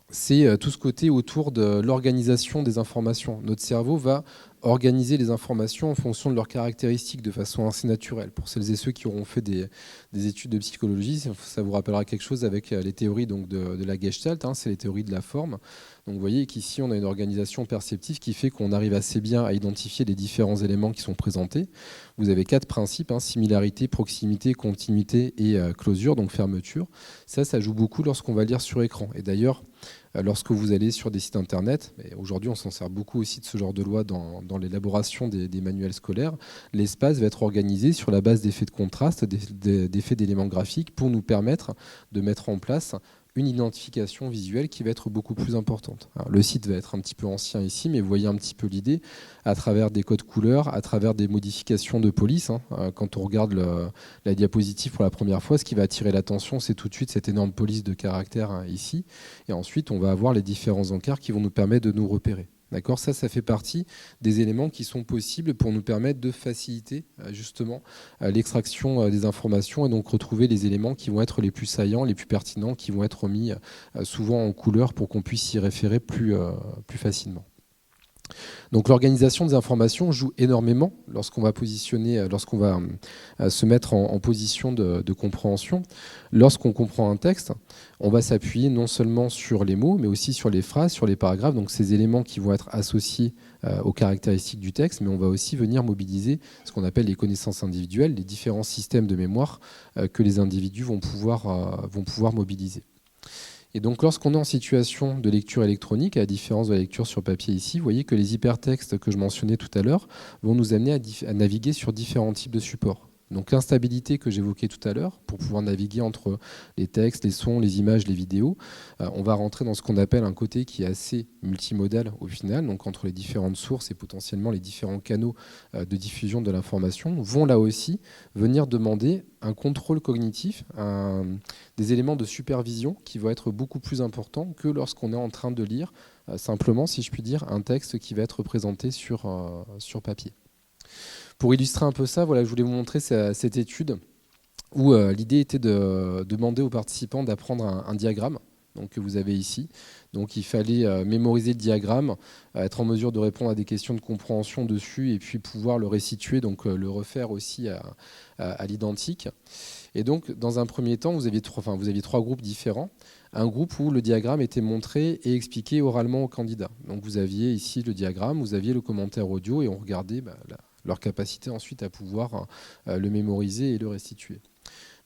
c'est tout ce côté autour de l'organisation des informations. Notre cerveau va organiser les informations en fonction de leurs caractéristiques de façon assez naturelle. Pour celles et ceux qui auront fait des études de psychologie, ça vous rappellera quelque chose avec les théories donc, de la Gestalt, c'est les théories de la forme. Donc vous voyez qu'ici, on a une organisation perceptive qui fait qu'on arrive assez bien à identifier les différents éléments qui sont présentés. Vous avez 4 principes, similarité, proximité, continuité et closure, donc fermeture. Ça joue beaucoup lorsqu'on va lire sur écran. Et d'ailleurs, lorsque vous allez sur des sites internet, et aujourd'hui on s'en sert beaucoup aussi de ce genre de loi dans l'élaboration des manuels scolaires, l'espace va être organisé sur la base d'effets de contraste, d'effets d'éléments graphiques pour nous permettre de mettre en place une identification visuelle qui va être beaucoup plus importante. Alors, le site va être un petit peu ancien ici, mais vous voyez un petit peu l'idée à travers des codes couleurs, à travers des modifications de police. Quand on regarde la diapositive pour la première fois, ce qui va attirer l'attention, c'est tout de suite cette énorme police de caractères ici. Et ensuite, on va avoir les différents encarts qui vont nous permettre de nous repérer. D'accord, ça fait partie des éléments qui sont possibles pour nous permettre de faciliter justement l'extraction des informations et donc retrouver les éléments qui vont être les plus saillants, les plus pertinents, qui vont être mis souvent en couleur pour qu'on puisse s'y référer plus facilement. Donc l'organisation des informations joue énormément lorsqu'on va se mettre en position de compréhension. Lorsqu'on comprend un texte, on va s'appuyer non seulement sur les mots, mais aussi sur les phrases, sur les paragraphes, donc ces éléments qui vont être associés aux caractéristiques du texte, mais on va aussi venir mobiliser ce qu'on appelle les connaissances individuelles, les différents systèmes de mémoire que les individus vont pouvoir mobiliser. Et donc lorsqu'on est en situation de lecture électronique, à la différence de la lecture sur papier ici, vous voyez que les hypertextes que je mentionnais tout à l'heure vont nous amener à naviguer sur différents types de supports. Donc l'instabilité que j'évoquais tout à l'heure, pour pouvoir naviguer entre les textes, les sons, les images, les vidéos, on va rentrer dans ce qu'on appelle un côté qui est assez multimodal au final, donc entre les différentes sources et potentiellement les différents canaux de diffusion de l'information, vont là aussi venir demander un contrôle cognitif, des éléments de supervision qui vont être beaucoup plus importants que lorsqu'on est en train de lire simplement, si je puis dire, un texte qui va être présenté sur papier. Pour illustrer un peu ça, voilà, je voulais vous montrer cette étude où l'idée était de demander aux participants d'apprendre un diagramme, donc, que vous avez ici. Donc il fallait mémoriser le diagramme, être en mesure de répondre à des questions de compréhension dessus et puis pouvoir le restituer, donc le refaire aussi à l'identique. Et donc dans un premier temps, vous aviez 3 groupes différents. Un groupe où le diagramme était montré et expliqué oralement aux candidats. Donc vous aviez ici le diagramme, vous aviez le commentaire audio et on regardait leur capacité ensuite à pouvoir le mémoriser et le restituer.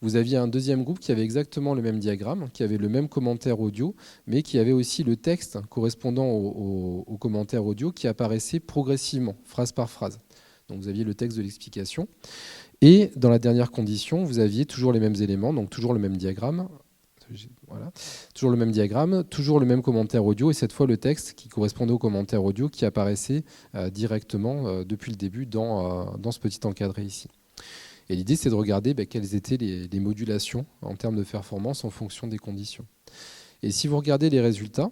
Vous aviez un deuxième groupe qui avait exactement le même diagramme, qui avait le même commentaire audio, mais qui avait aussi le texte correspondant au commentaire audio qui apparaissait progressivement, phrase par phrase. Donc vous aviez le texte de l'explication. Et dans la dernière condition, vous aviez toujours les mêmes éléments, donc toujours le même diagramme. Voilà. Toujours le même diagramme, toujours le même commentaire audio, et cette fois le texte qui correspondait au commentaire audio qui apparaissait directement depuis le début dans ce petit encadré ici. Et l'idée, c'est de regarder quelles étaient les modulations en termes de performance en fonction des conditions. Et si vous regardez les résultats,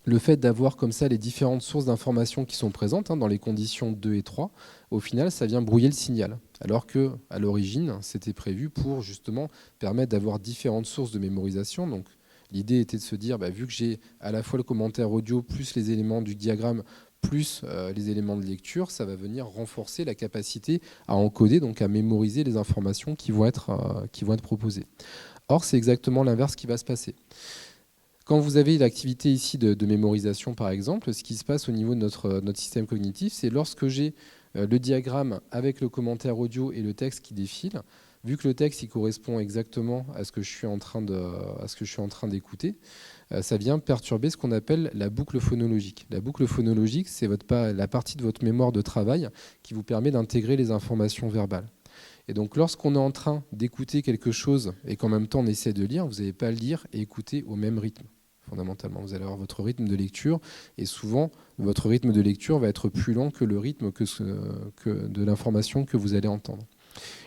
le fait d'avoir comme ça les différentes sources d'informations qui sont présentes dans les conditions 2 et 3, au final, ça vient brouiller le signal. Alors qu'à l'origine, c'était prévu pour justement permettre d'avoir différentes sources de mémorisation. Donc, l'idée était de se dire, vu que j'ai à la fois le commentaire audio plus les éléments du diagramme plus les éléments de lecture, ça va venir renforcer la capacité à encoder, donc à mémoriser les informations qui vont être proposées. Or, c'est exactement l'inverse qui va se passer. Quand vous avez l'activité ici de mémorisation, par exemple, ce qui se passe au niveau de notre système cognitif, c'est lorsque j'ai le diagramme avec le commentaire audio et le texte qui défile, vu que le texte il correspond exactement à ce que je suis en train d'écouter, ça vient perturber ce qu'on appelle la boucle phonologique. La boucle phonologique, c'est la partie de votre mémoire de travail qui vous permet d'intégrer les informations verbales. Et donc lorsqu'on est en train d'écouter quelque chose et qu'en même temps on essaie de lire, vous n'allez pas lire et écouter au même rythme. Fondamentalement, vous allez avoir votre rythme de lecture et souvent votre rythme de lecture va être plus lent que le rythme que de l'information que vous allez entendre.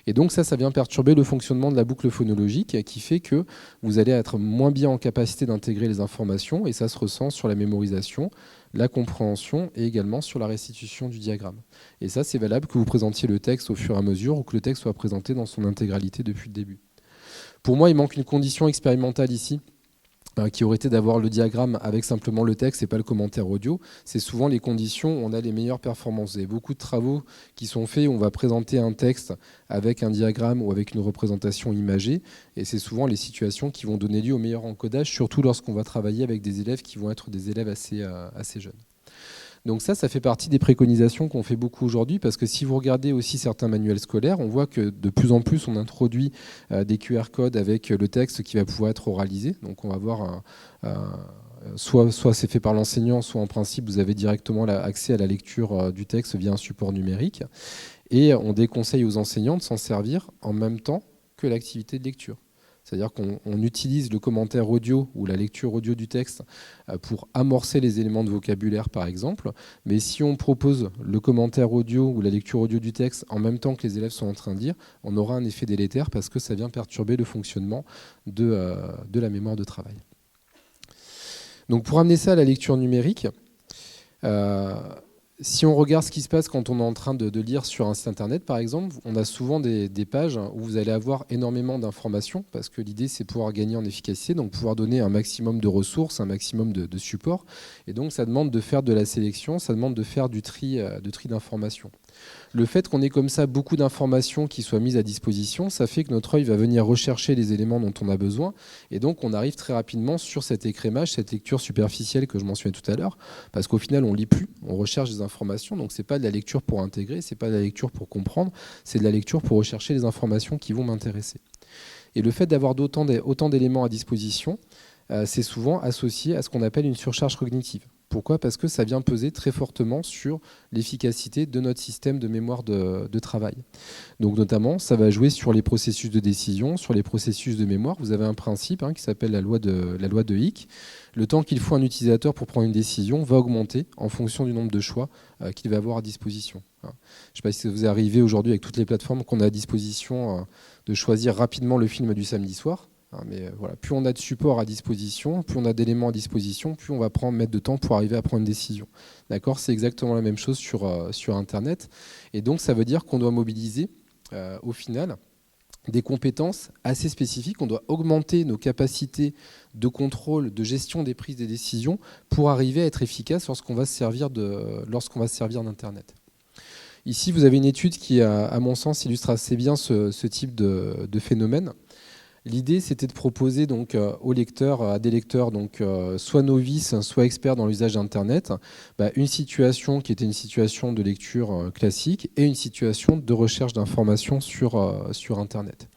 Et donc ça vient perturber le fonctionnement de la boucle phonologique qui fait que vous allez être moins bien en capacité d'intégrer les informations et ça se ressent sur la mémorisation, la compréhension et également sur la restitution du diagramme. Et ça, c'est valable que vous présentiez le texte au fur et à mesure ou que le texte soit présenté dans son intégralité depuis le début. Pour moi, il manque une condition expérimentale ici, qui aurait été d'avoir le diagramme avec simplement le texte et pas le commentaire audio. C'est souvent les conditions où on a les meilleures performances. Vous avez beaucoup de travaux qui sont faits où on va présenter un texte avec un diagramme ou avec une représentation imagée. Et c'est souvent les situations qui vont donner lieu au meilleur encodage, surtout lorsqu'on va travailler avec des élèves qui vont être des élèves assez jeunes. Donc ça fait partie des préconisations qu'on fait beaucoup aujourd'hui, parce que si vous regardez aussi certains manuels scolaires, on voit que de plus en plus on introduit des QR codes avec le texte qui va pouvoir être oralisé. Donc on va voir soit c'est fait par l'enseignant, soit en principe vous avez directement accès à la lecture du texte via un support numérique. Et on déconseille aux enseignants de s'en servir en même temps que l'activité de lecture. C'est-à-dire qu'on utilise le commentaire audio ou la lecture audio du texte pour amorcer les éléments de vocabulaire, par exemple. Mais si on propose le commentaire audio ou la lecture audio du texte en même temps que les élèves sont en train de lire, on aura un effet délétère parce que ça vient perturber le fonctionnement de la mémoire de travail. Donc pour amener ça à la lecture numérique, si on regarde ce qui se passe quand on est en train de lire sur un site internet, par exemple, on a souvent des pages où vous allez avoir énormément d'informations, parce que l'idée, c'est pouvoir gagner en efficacité, donc pouvoir donner un maximum de ressources, un maximum de supports. Et donc, ça demande de faire de la sélection, ça demande de faire du tri d'informations. Le fait qu'on ait comme ça beaucoup d'informations qui soient mises à disposition, ça fait que notre œil va venir rechercher les éléments dont on a besoin. Et donc, on arrive très rapidement sur cet écrémage, cette lecture superficielle que je mentionnais tout à l'heure, parce qu'au final, on ne lit plus, on recherche des informations. Donc, ce n'est pas de la lecture pour intégrer, ce n'est pas de la lecture pour comprendre, c'est de la lecture pour rechercher les informations qui vont m'intéresser. Et le fait d'avoir autant d'éléments à disposition, c'est souvent associé à ce qu'on appelle une surcharge cognitive. Pourquoi ? Parce que ça vient peser très fortement sur l'efficacité de notre système de mémoire de travail. Donc notamment, ça va jouer sur les processus de décision, sur les processus de mémoire. Vous avez un principe qui s'appelle la loi de Hick. Le temps qu'il faut à un utilisateur pour prendre une décision va augmenter en fonction du nombre de choix qu'il va avoir à disposition. Je ne sais pas si vous arrivez aujourd'hui avec toutes les plateformes qu'on a à disposition de choisir rapidement le film du samedi soir. Mais voilà, plus on a de supports à disposition, plus on a d'éléments à disposition, plus on va mettre de temps pour arriver à prendre une décision. D'accord ? C'est exactement la même chose sur Internet. Et donc, ça veut dire qu'on doit mobiliser, au final, des compétences assez spécifiques. On doit augmenter nos capacités de contrôle, de gestion des prises de décisions pour arriver à être efficace lorsqu'on va se servir d'Internet. Ici, vous avez une étude qui, à mon sens, illustre assez bien ce type de phénomène. L'idée, c'était de proposer donc aux lecteurs, à des lecteurs donc soit novices, soit experts dans l'usage d'Internet, une situation qui était une situation de lecture classique et une situation de recherche d'informations sur Internet.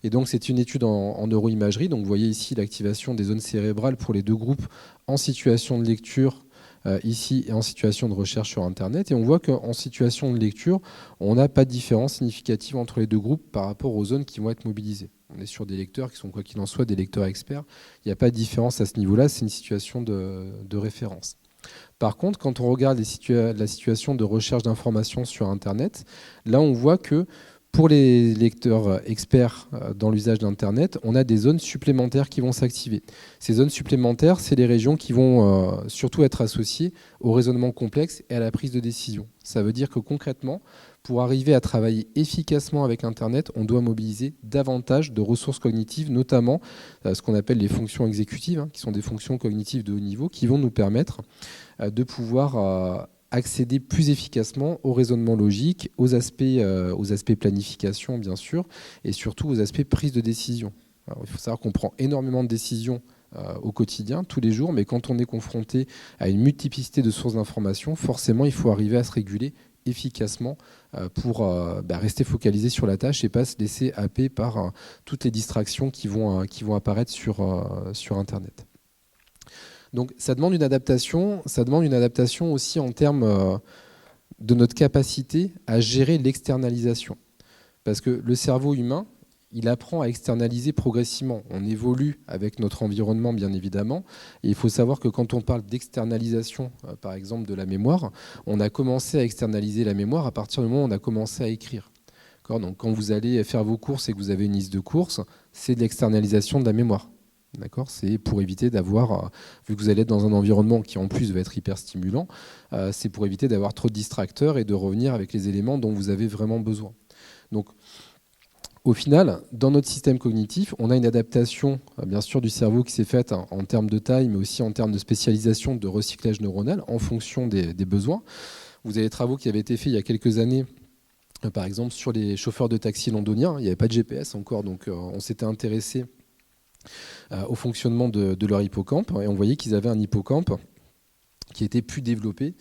Et donc, c'est une étude en neuroimagerie. Donc, vous voyez ici l'activation des zones cérébrales pour les deux groupes en situation de lecture ici et en situation de recherche sur Internet. Et on voit qu'en situation de lecture, on n'a pas de différence significative entre les deux groupes par rapport aux zones qui vont être mobilisées. On est sur des lecteurs qui sont, quoi qu'il en soit, des lecteurs experts. Il n'y a pas de différence à ce niveau-là. C'est une situation de référence. Par contre, quand on regarde la situation de recherche d'informations sur Internet, là, on voit que pour les lecteurs experts dans l'usage d'Internet, on a des zones supplémentaires qui vont s'activer. Ces zones supplémentaires, c'est les régions qui vont surtout être associées au raisonnement complexe et à la prise de décision. Ça veut dire que concrètement, pour arriver à travailler efficacement avec Internet, on doit mobiliser davantage de ressources cognitives, notamment ce qu'on appelle les fonctions exécutives, qui sont des fonctions cognitives de haut niveau, qui vont nous permettre de pouvoir accéder plus efficacement au raisonnement logique, aux aspects planification, bien sûr, et surtout aux aspects prise de décision. Alors, il faut savoir qu'on prend énormément de décisions au quotidien, tous les jours, mais quand on est confronté à une multiplicité de sources d'informations, forcément, il faut arriver à se réguler efficacement pour rester focalisé sur la tâche et pas se laisser happer par toutes les distractions qui vont apparaître sur Internet. Donc ça demande une adaptation aussi en termes de notre capacité à gérer l'externalisation. Parce que le cerveau humain, il apprend à externaliser progressivement. On évolue avec notre environnement, bien évidemment. Et il faut savoir que quand on parle d'externalisation, par exemple de la mémoire, on a commencé à externaliser la mémoire à partir du moment où on a commencé à écrire. Donc quand vous allez faire vos courses et que vous avez une liste de courses, c'est de l'externalisation de la mémoire. C'est pour éviter d'avoir, vu que vous allez être dans un environnement qui en plus va être hyper stimulant, c'est pour éviter d'avoir trop de distracteurs et de revenir avec les éléments dont vous avez vraiment besoin. Donc, au final, dans notre système cognitif, on a une adaptation, bien sûr, du cerveau qui s'est faite en termes de taille, mais aussi en termes de spécialisation, de recyclage neuronal, en fonction des besoins. Vous avez des travaux qui avaient été faits il y a quelques années, par exemple, sur les chauffeurs de taxi londoniens. Il n'y avait pas de GPS encore, donc on s'était intéressé au fonctionnement de leur hippocampe, et on voyait qu'ils avaient un hippocampe qui était plus développé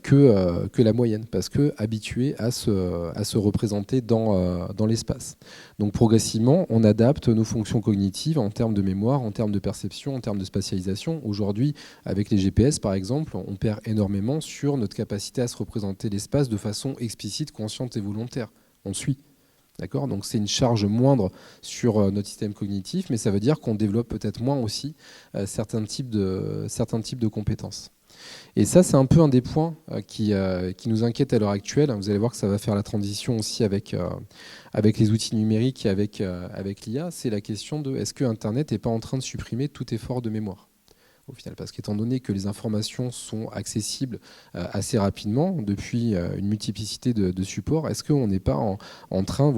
que la moyenne, parce qu'habitué à se représenter dans l'espace. Donc progressivement, on adapte nos fonctions cognitives en termes de mémoire, en termes de perception, en termes de spatialisation. Aujourd'hui, avec les GPS par exemple, on perd énormément sur notre capacité à se représenter l'espace de façon explicite, consciente et volontaire. On suit. D'accord ? Donc c'est une charge moindre sur notre système cognitif, mais ça veut dire qu'on développe peut-être moins aussi certains types de compétences. Et ça, c'est un peu un des points qui nous inquiète à l'heure actuelle. Vous allez voir que ça va faire la transition aussi avec les outils numériques et avec l'IA. C'est la question de est-ce que Internet n'est pas en train de supprimer tout effort de mémoire ? Au final, parce qu'étant donné que les informations sont accessibles assez rapidement depuis une multiplicité de supports, est-ce qu'on n'est pas en train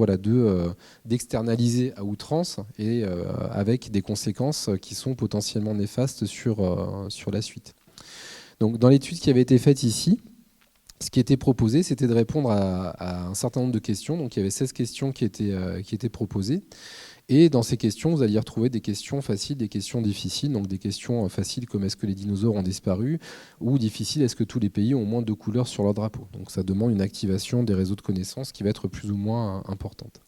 d'externaliser à outrance et avec des conséquences qui sont potentiellement néfastes sur la suite ? Donc, dans l'étude qui avait été faite ici, ce qui était proposé, c'était de répondre à un certain nombre de questions. Donc, il y avait 16 questions qui étaient proposées. Et dans ces questions, vous allez y retrouver des questions faciles, des questions difficiles. Donc des questions faciles comme est-ce que les dinosaures ont disparu, ou difficiles, est-ce que tous les pays ont au moins 2 couleurs sur leur drapeau. Donc ça demande une activation des réseaux de connaissances qui va être plus ou moins importante.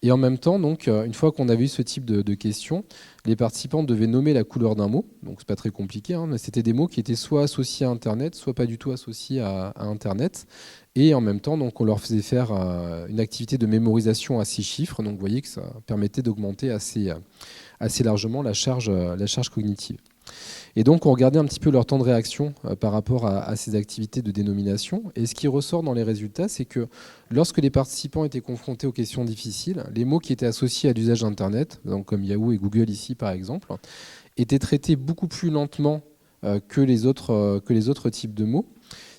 Et en même temps, donc, une fois qu'on avait eu ce type de questions, les participants devaient nommer la couleur d'un mot. Donc c'est pas très compliqué, mais c'était des mots qui étaient soit associés à Internet, soit pas du tout associés à Internet. Et en même temps, donc, on leur faisait faire une activité de mémorisation à 6 chiffres. Donc vous voyez que ça permettait d'augmenter assez largement la charge cognitive. Et donc on regardait un petit peu leur temps de réaction par rapport à ces activités de dénomination. Et ce qui ressort dans les résultats, c'est que lorsque les participants étaient confrontés aux questions difficiles, les mots qui étaient associés à l'usage d'Internet, donc comme Yahoo et Google ici par exemple, étaient traités beaucoup plus lentement que les autres types de mots,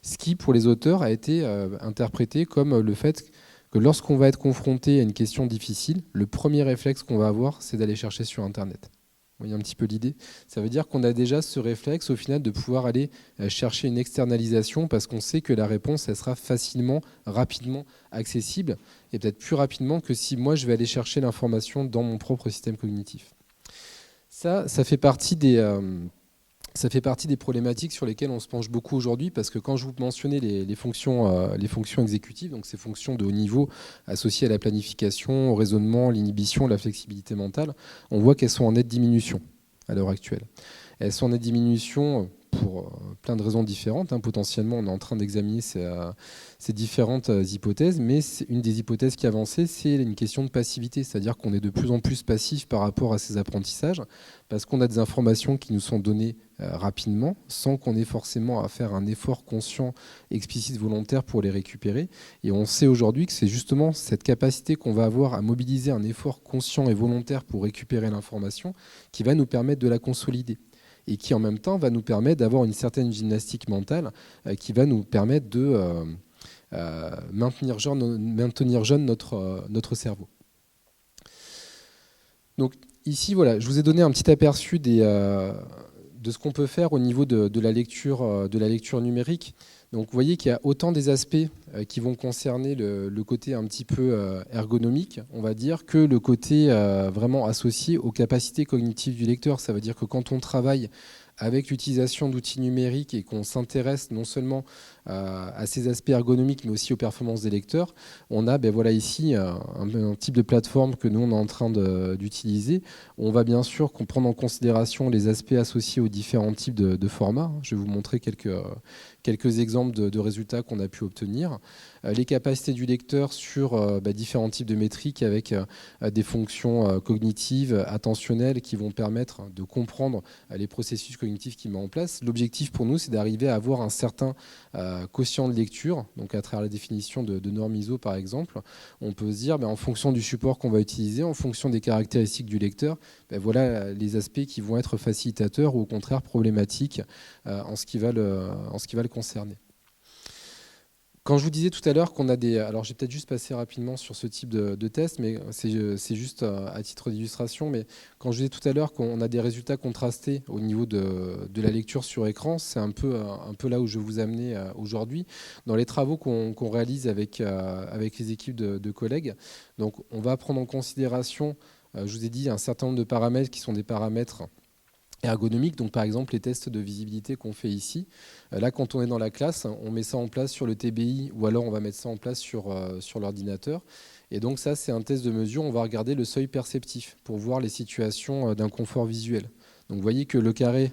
ce qui pour les auteurs a été interprété comme le fait que lorsqu'on va être confronté à une question difficile, le premier réflexe qu'on va avoir, c'est d'aller chercher sur Internet. Vous voyez un petit peu l'idée. Ça veut dire qu'on a déjà ce réflexe au final de pouvoir aller chercher une externalisation parce qu'on sait que la réponse, elle sera facilement, rapidement accessible et peut-être plus rapidement que si moi je vais aller chercher l'information dans mon propre système cognitif. Ça fait partie des problématiques sur lesquelles on se penche beaucoup aujourd'hui parce que quand je vous mentionnais les fonctions exécutives, donc ces fonctions de haut niveau associées à la planification, au raisonnement, l'inhibition, la flexibilité mentale, on voit qu'elles sont en nette diminution à l'heure actuelle. Elles sont en nette diminution pour plein de raisons différentes. Potentiellement, on est en train d'examiner ces différentes hypothèses, mais une des hypothèses qui avançait, c'est une question de passivité, c'est-à-dire qu'on est de plus en plus passif par rapport à ces apprentissages, parce qu'on a des informations qui nous sont données rapidement, sans qu'on ait forcément à faire un effort conscient, explicite, volontaire pour les récupérer. Et on sait aujourd'hui que c'est justement cette capacité qu'on va avoir à mobiliser un effort conscient et volontaire pour récupérer l'information qui va nous permettre de la consolider et qui en même temps va nous permettre d'avoir une certaine gymnastique mentale qui va nous permettre de maintenir jeune notre cerveau. Donc ici, voilà, je vous ai donné un petit aperçu de ce qu'on peut faire au niveau de la lecture numérique. Donc vous voyez qu'il y a autant des aspects qui vont concerner le côté un petit peu ergonomique, on va dire, que le côté vraiment associé aux capacités cognitives du lecteur. Ça veut dire que quand on travaille avec l'utilisation d'outils numériques et qu'on s'intéresse non seulement à ces aspects ergonomiques mais aussi aux performances des lecteurs, on a voilà, ici un type de plateforme que nous on est en train d'utiliser. On va bien sûr prendre en considération les aspects associés aux différents types de formats. Je vais vous montrer quelques exemples de résultats qu'on a pu obtenir. Les capacités du lecteur sur différents types de métriques avec des fonctions cognitives, attentionnelles qui vont permettre de comprendre les processus cognitifs qu'il met en place. L'objectif pour nous, c'est d'arriver à avoir un certain quotient de lecture, donc à travers la définition de normes ISO par exemple. On peut se dire, en fonction du support qu'on va utiliser, en fonction des caractéristiques du lecteur, voilà les aspects qui vont être facilitateurs ou au contraire problématiques en ce qui va le concerner. Quand je vous disais tout à l'heure qu'on a des... Alors, j'ai peut-être juste passé rapidement sur ce type de test, mais c'est juste à titre d'illustration. Mais quand je disais tout à l'heure qu'on a des résultats contrastés au niveau de la lecture sur écran, c'est un peu là où je vais vous amener aujourd'hui. Dans les travaux qu'on réalise avec les équipes de collègues, donc on va prendre en considération, je vous ai dit, un certain nombre de paramètres qui sont des paramètres ergonomique, donc par exemple les tests de visibilité qu'on fait ici. Là, quand on est dans la classe, on met ça en place sur le TBI ou alors on va mettre ça en place sur l'ordinateur. Et donc ça, c'est un test de mesure. On va regarder le seuil perceptif pour voir les situations d'inconfort visuel. Donc vous voyez que le carré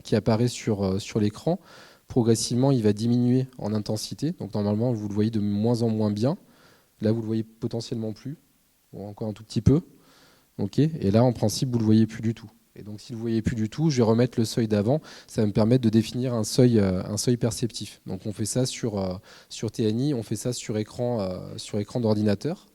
qui apparaît sur l'écran, progressivement, il va diminuer en intensité. Donc normalement, vous le voyez de moins en moins bien. Là, vous le voyez potentiellement plus, ou encore un tout petit peu. Okay. Et là, en principe, vous le voyez plus du tout. Et donc, si vous ne voyez plus du tout, je vais remettre le seuil d'avant. Ça va me permettre de définir un seuil perceptif. Donc, on fait ça sur TNI, on fait ça sur écran d'ordinateur.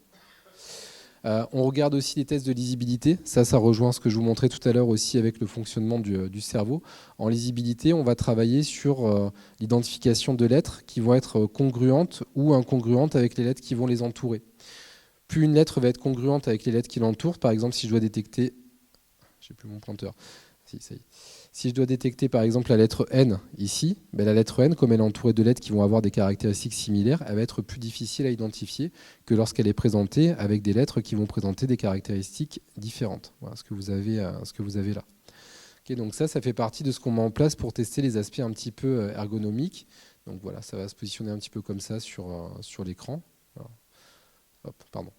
On regarde aussi les tests de lisibilité. Ça rejoint ce que je vous montrais tout à l'heure aussi avec le fonctionnement du cerveau. En lisibilité, on va travailler sur l'identification de lettres qui vont être congruentes ou incongruentes avec les lettres qui vont les entourer. Plus une lettre va être congruente avec les lettres qui l'entourent, par exemple, si je dois détecter... J'ai plus mon pointeur. Si je dois détecter par exemple la lettre N ici, la lettre N, comme elle est entourée de lettres qui vont avoir des caractéristiques similaires, elle va être plus difficile à identifier que lorsqu'elle est présentée avec des lettres qui vont présenter des caractéristiques différentes. Voilà ce que vous avez là. Okay, donc ça fait partie de ce qu'on met en place pour tester les aspects un petit peu ergonomiques. Donc voilà, ça va se positionner un petit peu comme ça sur l'écran. Voilà. Hop, pardon.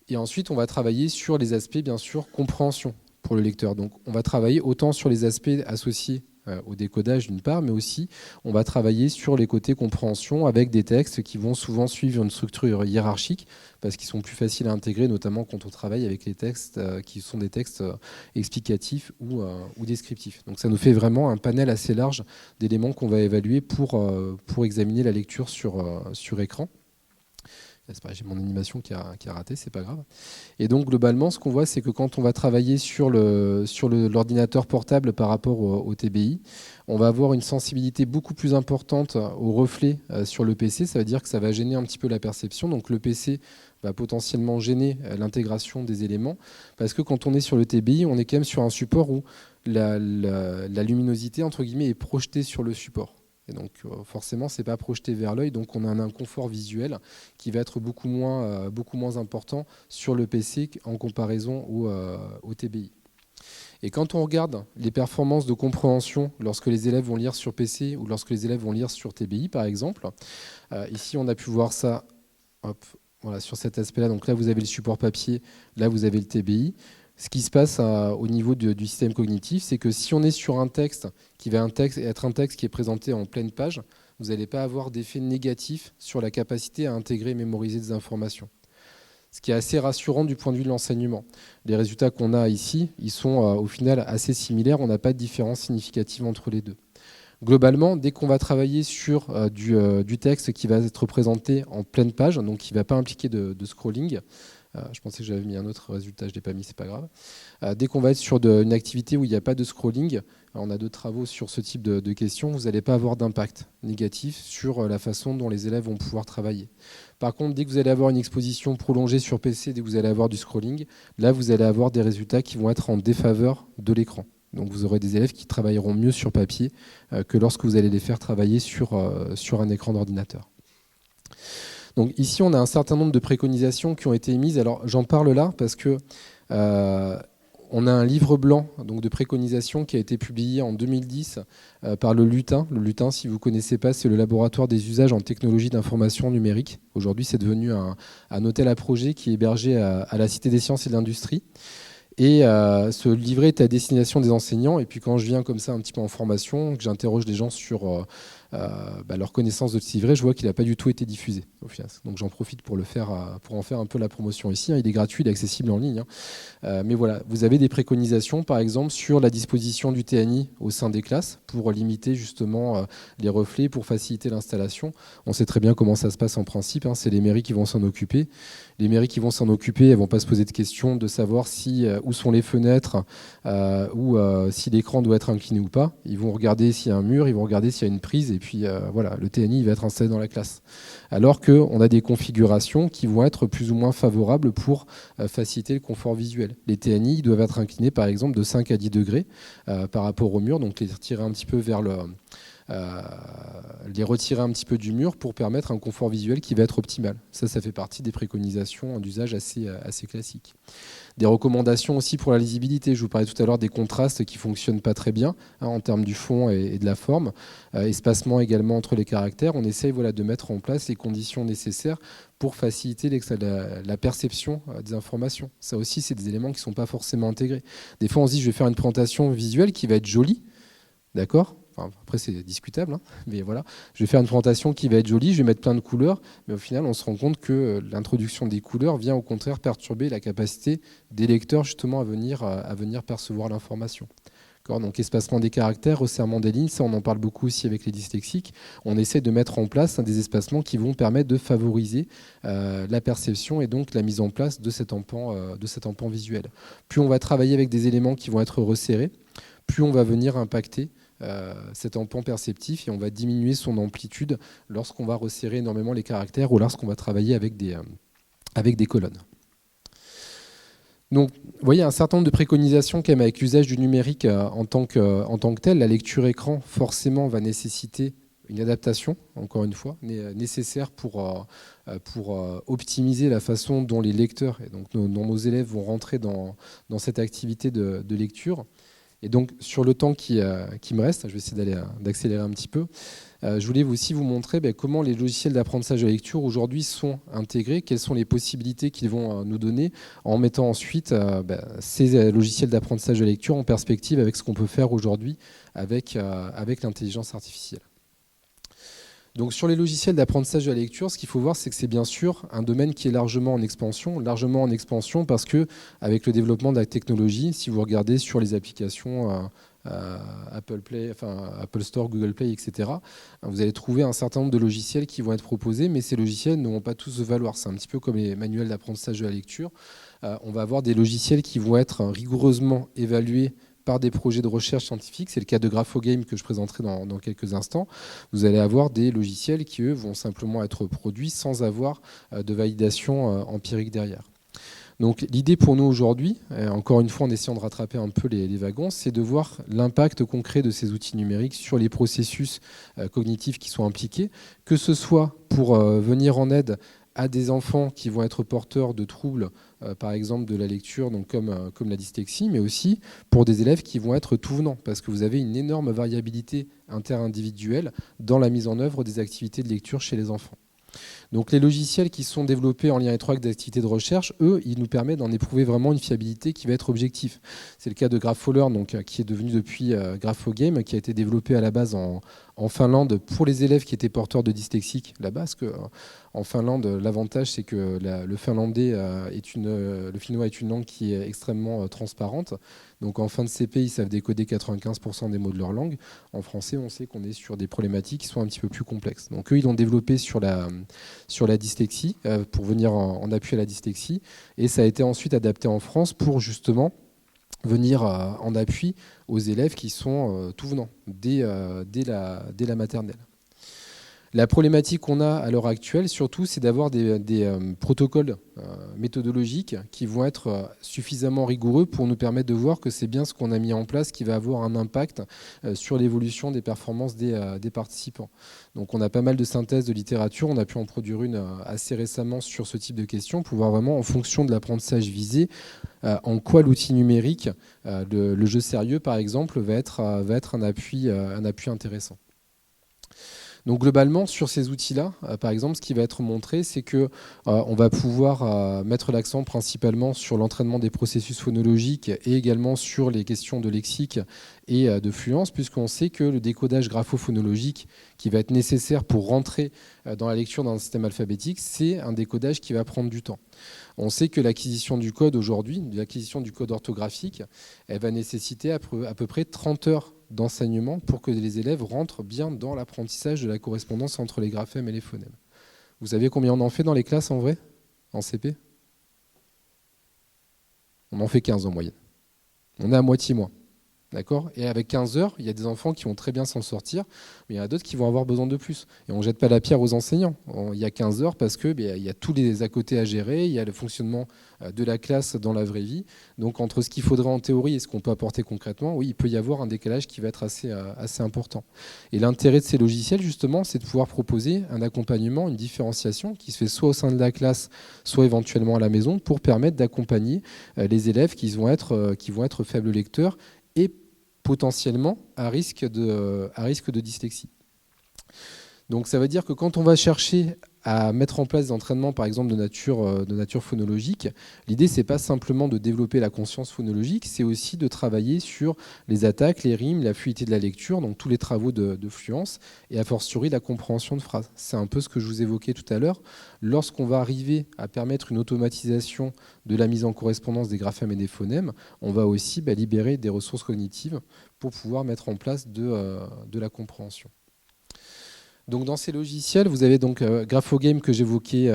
Et ensuite, on va travailler sur les aspects, bien sûr, compréhension pour le lecteur. Donc, on va travailler autant sur les aspects associés au décodage d'une part, mais aussi on va travailler sur les côtés compréhension avec des textes qui vont souvent suivre une structure hiérarchique parce qu'ils sont plus faciles à intégrer, notamment quand on travaille avec les textes qui sont des textes explicatifs ou descriptifs. Donc, ça nous fait vraiment un panel assez large d'éléments qu'on va évaluer pour examiner la lecture sur écran. C'est pareil, j'ai mon animation qui a raté, c'est pas grave. Et donc globalement, ce qu'on voit, c'est que quand on va travailler sur l'ordinateur portable par rapport au TBI, on va avoir une sensibilité beaucoup plus importante au reflet sur le PC. Ça veut dire que ça va gêner un petit peu la perception. Donc le PC va potentiellement gêner l'intégration des éléments, parce que quand on est sur le TBI, on est quand même sur un support où la luminosité, entre guillemets, est projetée sur le support. Et donc forcément, ce n'est pas projeté vers l'œil, donc on a un inconfort visuel qui va être beaucoup moins important sur le PC en comparaison au TBI. Et quand on regarde les performances de compréhension lorsque les élèves vont lire sur PC ou lorsque les élèves vont lire sur TBI, par exemple, ici on a pu voir ça voilà, sur cet aspect-là. Donc là, vous avez le support papier, là, vous avez le TBI. Ce qui se passe au niveau du système cognitif, c'est que si on est sur un texte qui va être un texte qui est présenté en pleine page, vous n'allez pas avoir d'effet négatif sur la capacité à intégrer et mémoriser des informations. Ce qui est assez rassurant du point de vue de l'enseignement. Les résultats qu'on a ici, ils sont au final assez similaires, on n'a pas de différence significative entre les deux. Globalement, dès qu'on va travailler sur du texte qui va être présenté en pleine page, donc qui ne va pas impliquer de scrolling, je pensais que j'avais mis un autre résultat, je ne l'ai pas mis, c'est pas grave. Dès qu'on va être sur une activité où il n'y a pas de scrolling, on a 2 travaux sur ce type de questions, vous n'allez pas avoir d'impact négatif sur la façon dont les élèves vont pouvoir travailler. Par contre, dès que vous allez avoir une exposition prolongée sur PC, dès que vous allez avoir du scrolling, là vous allez avoir des résultats qui vont être en défaveur de l'écran. Donc vous aurez des élèves qui travailleront mieux sur papier que lorsque vous allez les faire travailler sur un écran d'ordinateur. Donc ici, on a un certain nombre de préconisations qui ont été émises. Alors j'en parle là parce que on a un livre blanc donc, de préconisations qui a été publié en 2010 par le LUTIN. Le LUTIN, si vous ne connaissez pas, c'est le laboratoire des usages en technologie d'information numérique. Aujourd'hui, c'est devenu un hôtel à projet qui est hébergé à la Cité des sciences et de l'industrie. Et ce livret est à destination des enseignants. Et puis quand je viens comme ça un petit peu en formation, que j'interroge des gens sur leur connaissance de ce livret, je vois qu'il n'a pas du tout été diffusé au final. Donc j'en profite pour en faire un peu la promotion ici. Il est gratuit, il est accessible en ligne. Mais voilà, vous avez des préconisations, par exemple, sur la disposition du TNI au sein des classes pour limiter justement les reflets, pour faciliter l'installation. On sait très bien comment ça se passe en principe. C'est les mairies qui vont s'en occuper. Les mairies qui vont s'en occuper, elles ne vont pas se poser de questions de savoir où sont les fenêtres ou si l'écran doit être incliné ou pas. Ils vont regarder s'il y a un mur, ils vont regarder s'il y a une prise et puis voilà, le TNI il va être installé dans la classe. Alors qu'on a des configurations qui vont être plus ou moins favorables pour faciliter le confort visuel. Les TNI ils doivent être inclinés par exemple de 5 à 10 degrés par rapport au mur, donc les retirer un petit peu vers les retirer un petit peu du mur pour permettre un confort visuel qui va être optimal. Ça fait partie des préconisations d'usage assez classiques. Des recommandations aussi pour la lisibilité. Je vous parlais tout à l'heure des contrastes qui ne fonctionnent pas très bien en termes du fond et de la forme. Espacement également entre les caractères. On essaye de mettre en place les conditions nécessaires pour faciliter la perception des informations. Ça aussi, c'est des éléments qui ne sont pas forcément intégrés. Des fois, on se dit, je vais faire une présentation visuelle qui va être jolie, d'accord ? Enfin, après, c'est discutable, mais voilà. Je vais faire une présentation qui va être jolie, je vais mettre plein de couleurs, mais au final, on se rend compte que l'introduction des couleurs vient au contraire perturber la capacité des lecteurs justement à venir percevoir l'information. Donc, espacement des caractères, resserrement des lignes, ça on en parle beaucoup aussi avec les dyslexiques. On essaie de mettre en place des espacements qui vont permettre de favoriser la perception et donc la mise en place de cet empan visuel. Plus on va travailler avec des éléments qui vont être resserrés, plus on va venir impacter cet empan perceptif et on va diminuer son amplitude lorsqu'on va resserrer énormément les caractères ou lorsqu'on va travailler avec des colonnes. Donc, vous voyez un certain nombre de préconisations quand même avec l'usage du numérique en tant que tel. La lecture écran, forcément, va nécessiter une adaptation, encore une fois, nécessaire pour optimiser la façon dont les lecteurs et donc dont nos élèves vont rentrer dans cette activité de lecture. Et donc, sur le temps qui me reste, je vais essayer d'accélérer un petit peu, je voulais aussi vous montrer comment les logiciels d'apprentissage de la lecture aujourd'hui sont intégrés, quelles sont les possibilités qu'ils vont nous donner en mettant ensuite ces logiciels d'apprentissage de la lecture en perspective avec ce qu'on peut faire aujourd'hui avec l'intelligence artificielle. Donc sur les logiciels d'apprentissage de la lecture, ce qu'il faut voir, c'est que c'est bien sûr un domaine qui est largement en expansion parce que avec le développement de la technologie, si vous regardez sur les applications Apple Play, enfin Apple Store, Google Play, etc. Vous allez trouver un certain nombre de logiciels qui vont être proposés, mais ces logiciels ne vont pas tous se valoir. C'est un petit peu comme les manuels d'apprentissage de la lecture. On va avoir des logiciels qui vont être rigoureusement évalués par des projets de recherche scientifique. C'est le cas de Graphogame que je présenterai dans quelques instants. Vous allez avoir des logiciels qui, eux, vont simplement être produits sans avoir de validation empirique derrière. Donc l'idée pour nous aujourd'hui, encore une fois en essayant de rattraper un peu les wagons, c'est de voir l'impact concret de ces outils numériques sur les processus cognitifs qui sont impliqués, que ce soit pour venir en aide à des enfants qui vont être porteurs de troubles, par exemple de la lecture, donc comme la dyslexie, mais aussi pour des élèves qui vont être tout venants, parce que vous avez une énorme variabilité interindividuelle dans la mise en œuvre des activités de lecture chez les enfants. Donc les logiciels qui sont développés en lien étroit avec des activités de recherche, eux, ils nous permettent d'en éprouver vraiment une fiabilité qui va être objective. C'est le cas de GraphOlearn, donc, qui est devenu depuis Graphogame, qui a été développé à la base en Finlande pour les élèves qui étaient porteurs de dyslexie là-bas. Parce qu'en Finlande, l'avantage, c'est que le finlandais le finnois est une langue qui est extrêmement transparente. Donc en fin de CP, ils savent décoder 95% des mots de leur langue. En français, on sait qu'on est sur des problématiques qui sont un petit peu plus complexes. Donc eux, ils l'ont développé sur la dyslexie, pour venir en appui à la dyslexie. Et ça a été ensuite adapté en France pour justement venir en appui aux élèves qui sont tout venants, dès la maternelle. La problématique qu'on a à l'heure actuelle, surtout, c'est d'avoir des protocoles méthodologiques qui vont être suffisamment rigoureux pour nous permettre de voir que c'est bien ce qu'on a mis en place qui va avoir un impact sur l'évolution des performances des participants. Donc on a pas mal de synthèses de littérature, on a pu en produire une assez récemment sur ce type de questions pour voir vraiment en fonction de l'apprentissage visé, en quoi l'outil numérique, le jeu sérieux par exemple, va être un appui intéressant. Donc globalement, sur ces outils-là, par exemple, ce qui va être montré, c'est qu'on va pouvoir mettre l'accent principalement sur l'entraînement des processus phonologiques et également sur les questions de lexique et de fluence, puisqu'on sait que le décodage graphophonologique qui va être nécessaire pour rentrer dans la lecture d'un système alphabétique, c'est un décodage qui va prendre du temps. On sait que l'acquisition du code aujourd'hui, l'acquisition du code orthographique, elle va nécessiter à peu près 30 heures d'enseignement pour que les élèves rentrent bien dans l'apprentissage de la correspondance entre les graphèmes et les phonèmes. Vous savez combien on en fait dans les classes en vrai, en CP? On en fait 15 en moyenne. On est à moitié moins. D'accord ? Et avec 15 heures, il y a des enfants qui vont très bien s'en sortir, mais il y en a d'autres qui vont avoir besoin de plus. Et on ne jette pas la pierre aux enseignants. Il y a 15 heures parce qu'il y a tous les à côté à gérer, il y a le fonctionnement de la classe dans la vraie vie. Donc entre ce qu'il faudrait en théorie et ce qu'on peut apporter concrètement, oui, il peut y avoir un décalage qui va être assez important. Et l'intérêt de ces logiciels, justement, c'est de pouvoir proposer un accompagnement, une différenciation qui se fait soit au sein de la classe, soit éventuellement à la maison, pour permettre d'accompagner les élèves qui vont être faibles lecteurs et potentiellement à risque de dyslexie. Donc ça veut dire que quand on va chercher à mettre en place des entraînements, par exemple de nature phonologique, l'idée c'est pas simplement de développer la conscience phonologique, c'est aussi de travailler sur les attaques, les rimes, la fluidité de la lecture, donc tous les travaux de fluence et a fortiori la compréhension de phrases. C'est un peu ce que je vous évoquais tout à l'heure. Lorsqu'on va arriver à permettre une automatisation de la mise en correspondance des graphèmes et des phonèmes, on va aussi libérer des ressources cognitives pour pouvoir mettre en place de la compréhension. Donc dans ces logiciels, vous avez donc Graphogame que j'évoquais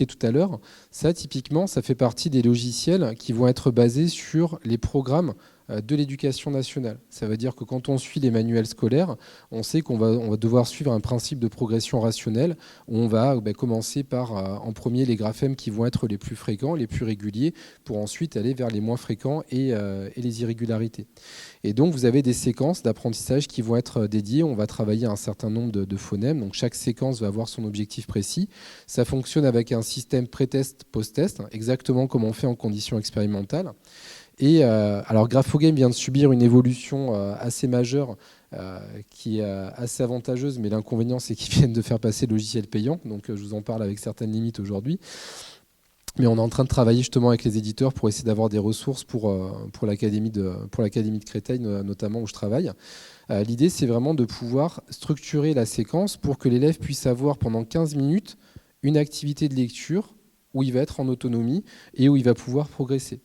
tout à l'heure. Ça, typiquement, ça fait partie des logiciels qui vont être basés sur les programmes de l'éducation nationale. Ça veut dire que quand on suit les manuels scolaires, on sait qu'on va devoir suivre un principe de progression rationnelle où on va commencer par en premier les graphèmes qui vont être les plus fréquents, les plus réguliers, pour ensuite aller vers les moins fréquents et les irrégularités. Et donc vous avez des séquences d'apprentissage qui vont être dédiées. On va travailler un certain nombre de phonèmes. Donc chaque séquence va avoir son objectif précis. Ça fonctionne avec un système pré-test, post-test, exactement comme on fait en conditions expérimentales. Et alors Graphogame vient de subir une évolution assez majeure qui est assez avantageuse, mais l'inconvénient c'est qu'ils viennent de faire passer le logiciel payant, donc je vous en parle avec certaines limites aujourd'hui. Mais on est en train de travailler justement avec les éditeurs pour essayer d'avoir des ressources pour l'Académie de Créteil, notamment où je travaille. L'idée c'est vraiment de pouvoir structurer la séquence pour que l'élève puisse avoir pendant 15 minutes une activité de lecture où il va être en autonomie et où il va pouvoir progresser.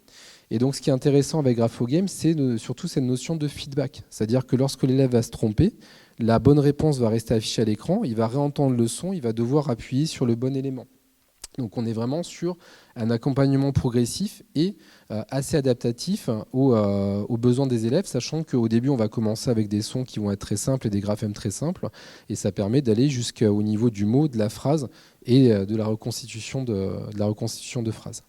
Et donc, ce qui est intéressant avec GraphoGame, c'est surtout cette notion de feedback. C'est-à-dire que lorsque l'élève va se tromper, la bonne réponse va rester affichée à l'écran, il va réentendre le son, il va devoir appuyer sur le bon élément. Donc on est vraiment sur un accompagnement progressif et assez adaptatif aux besoins des élèves, sachant qu'au début on va commencer avec des sons qui vont être très simples et des graphèmes très simples, et ça permet d'aller jusqu'au niveau du mot, de la phrase et de la reconstitution de phrases.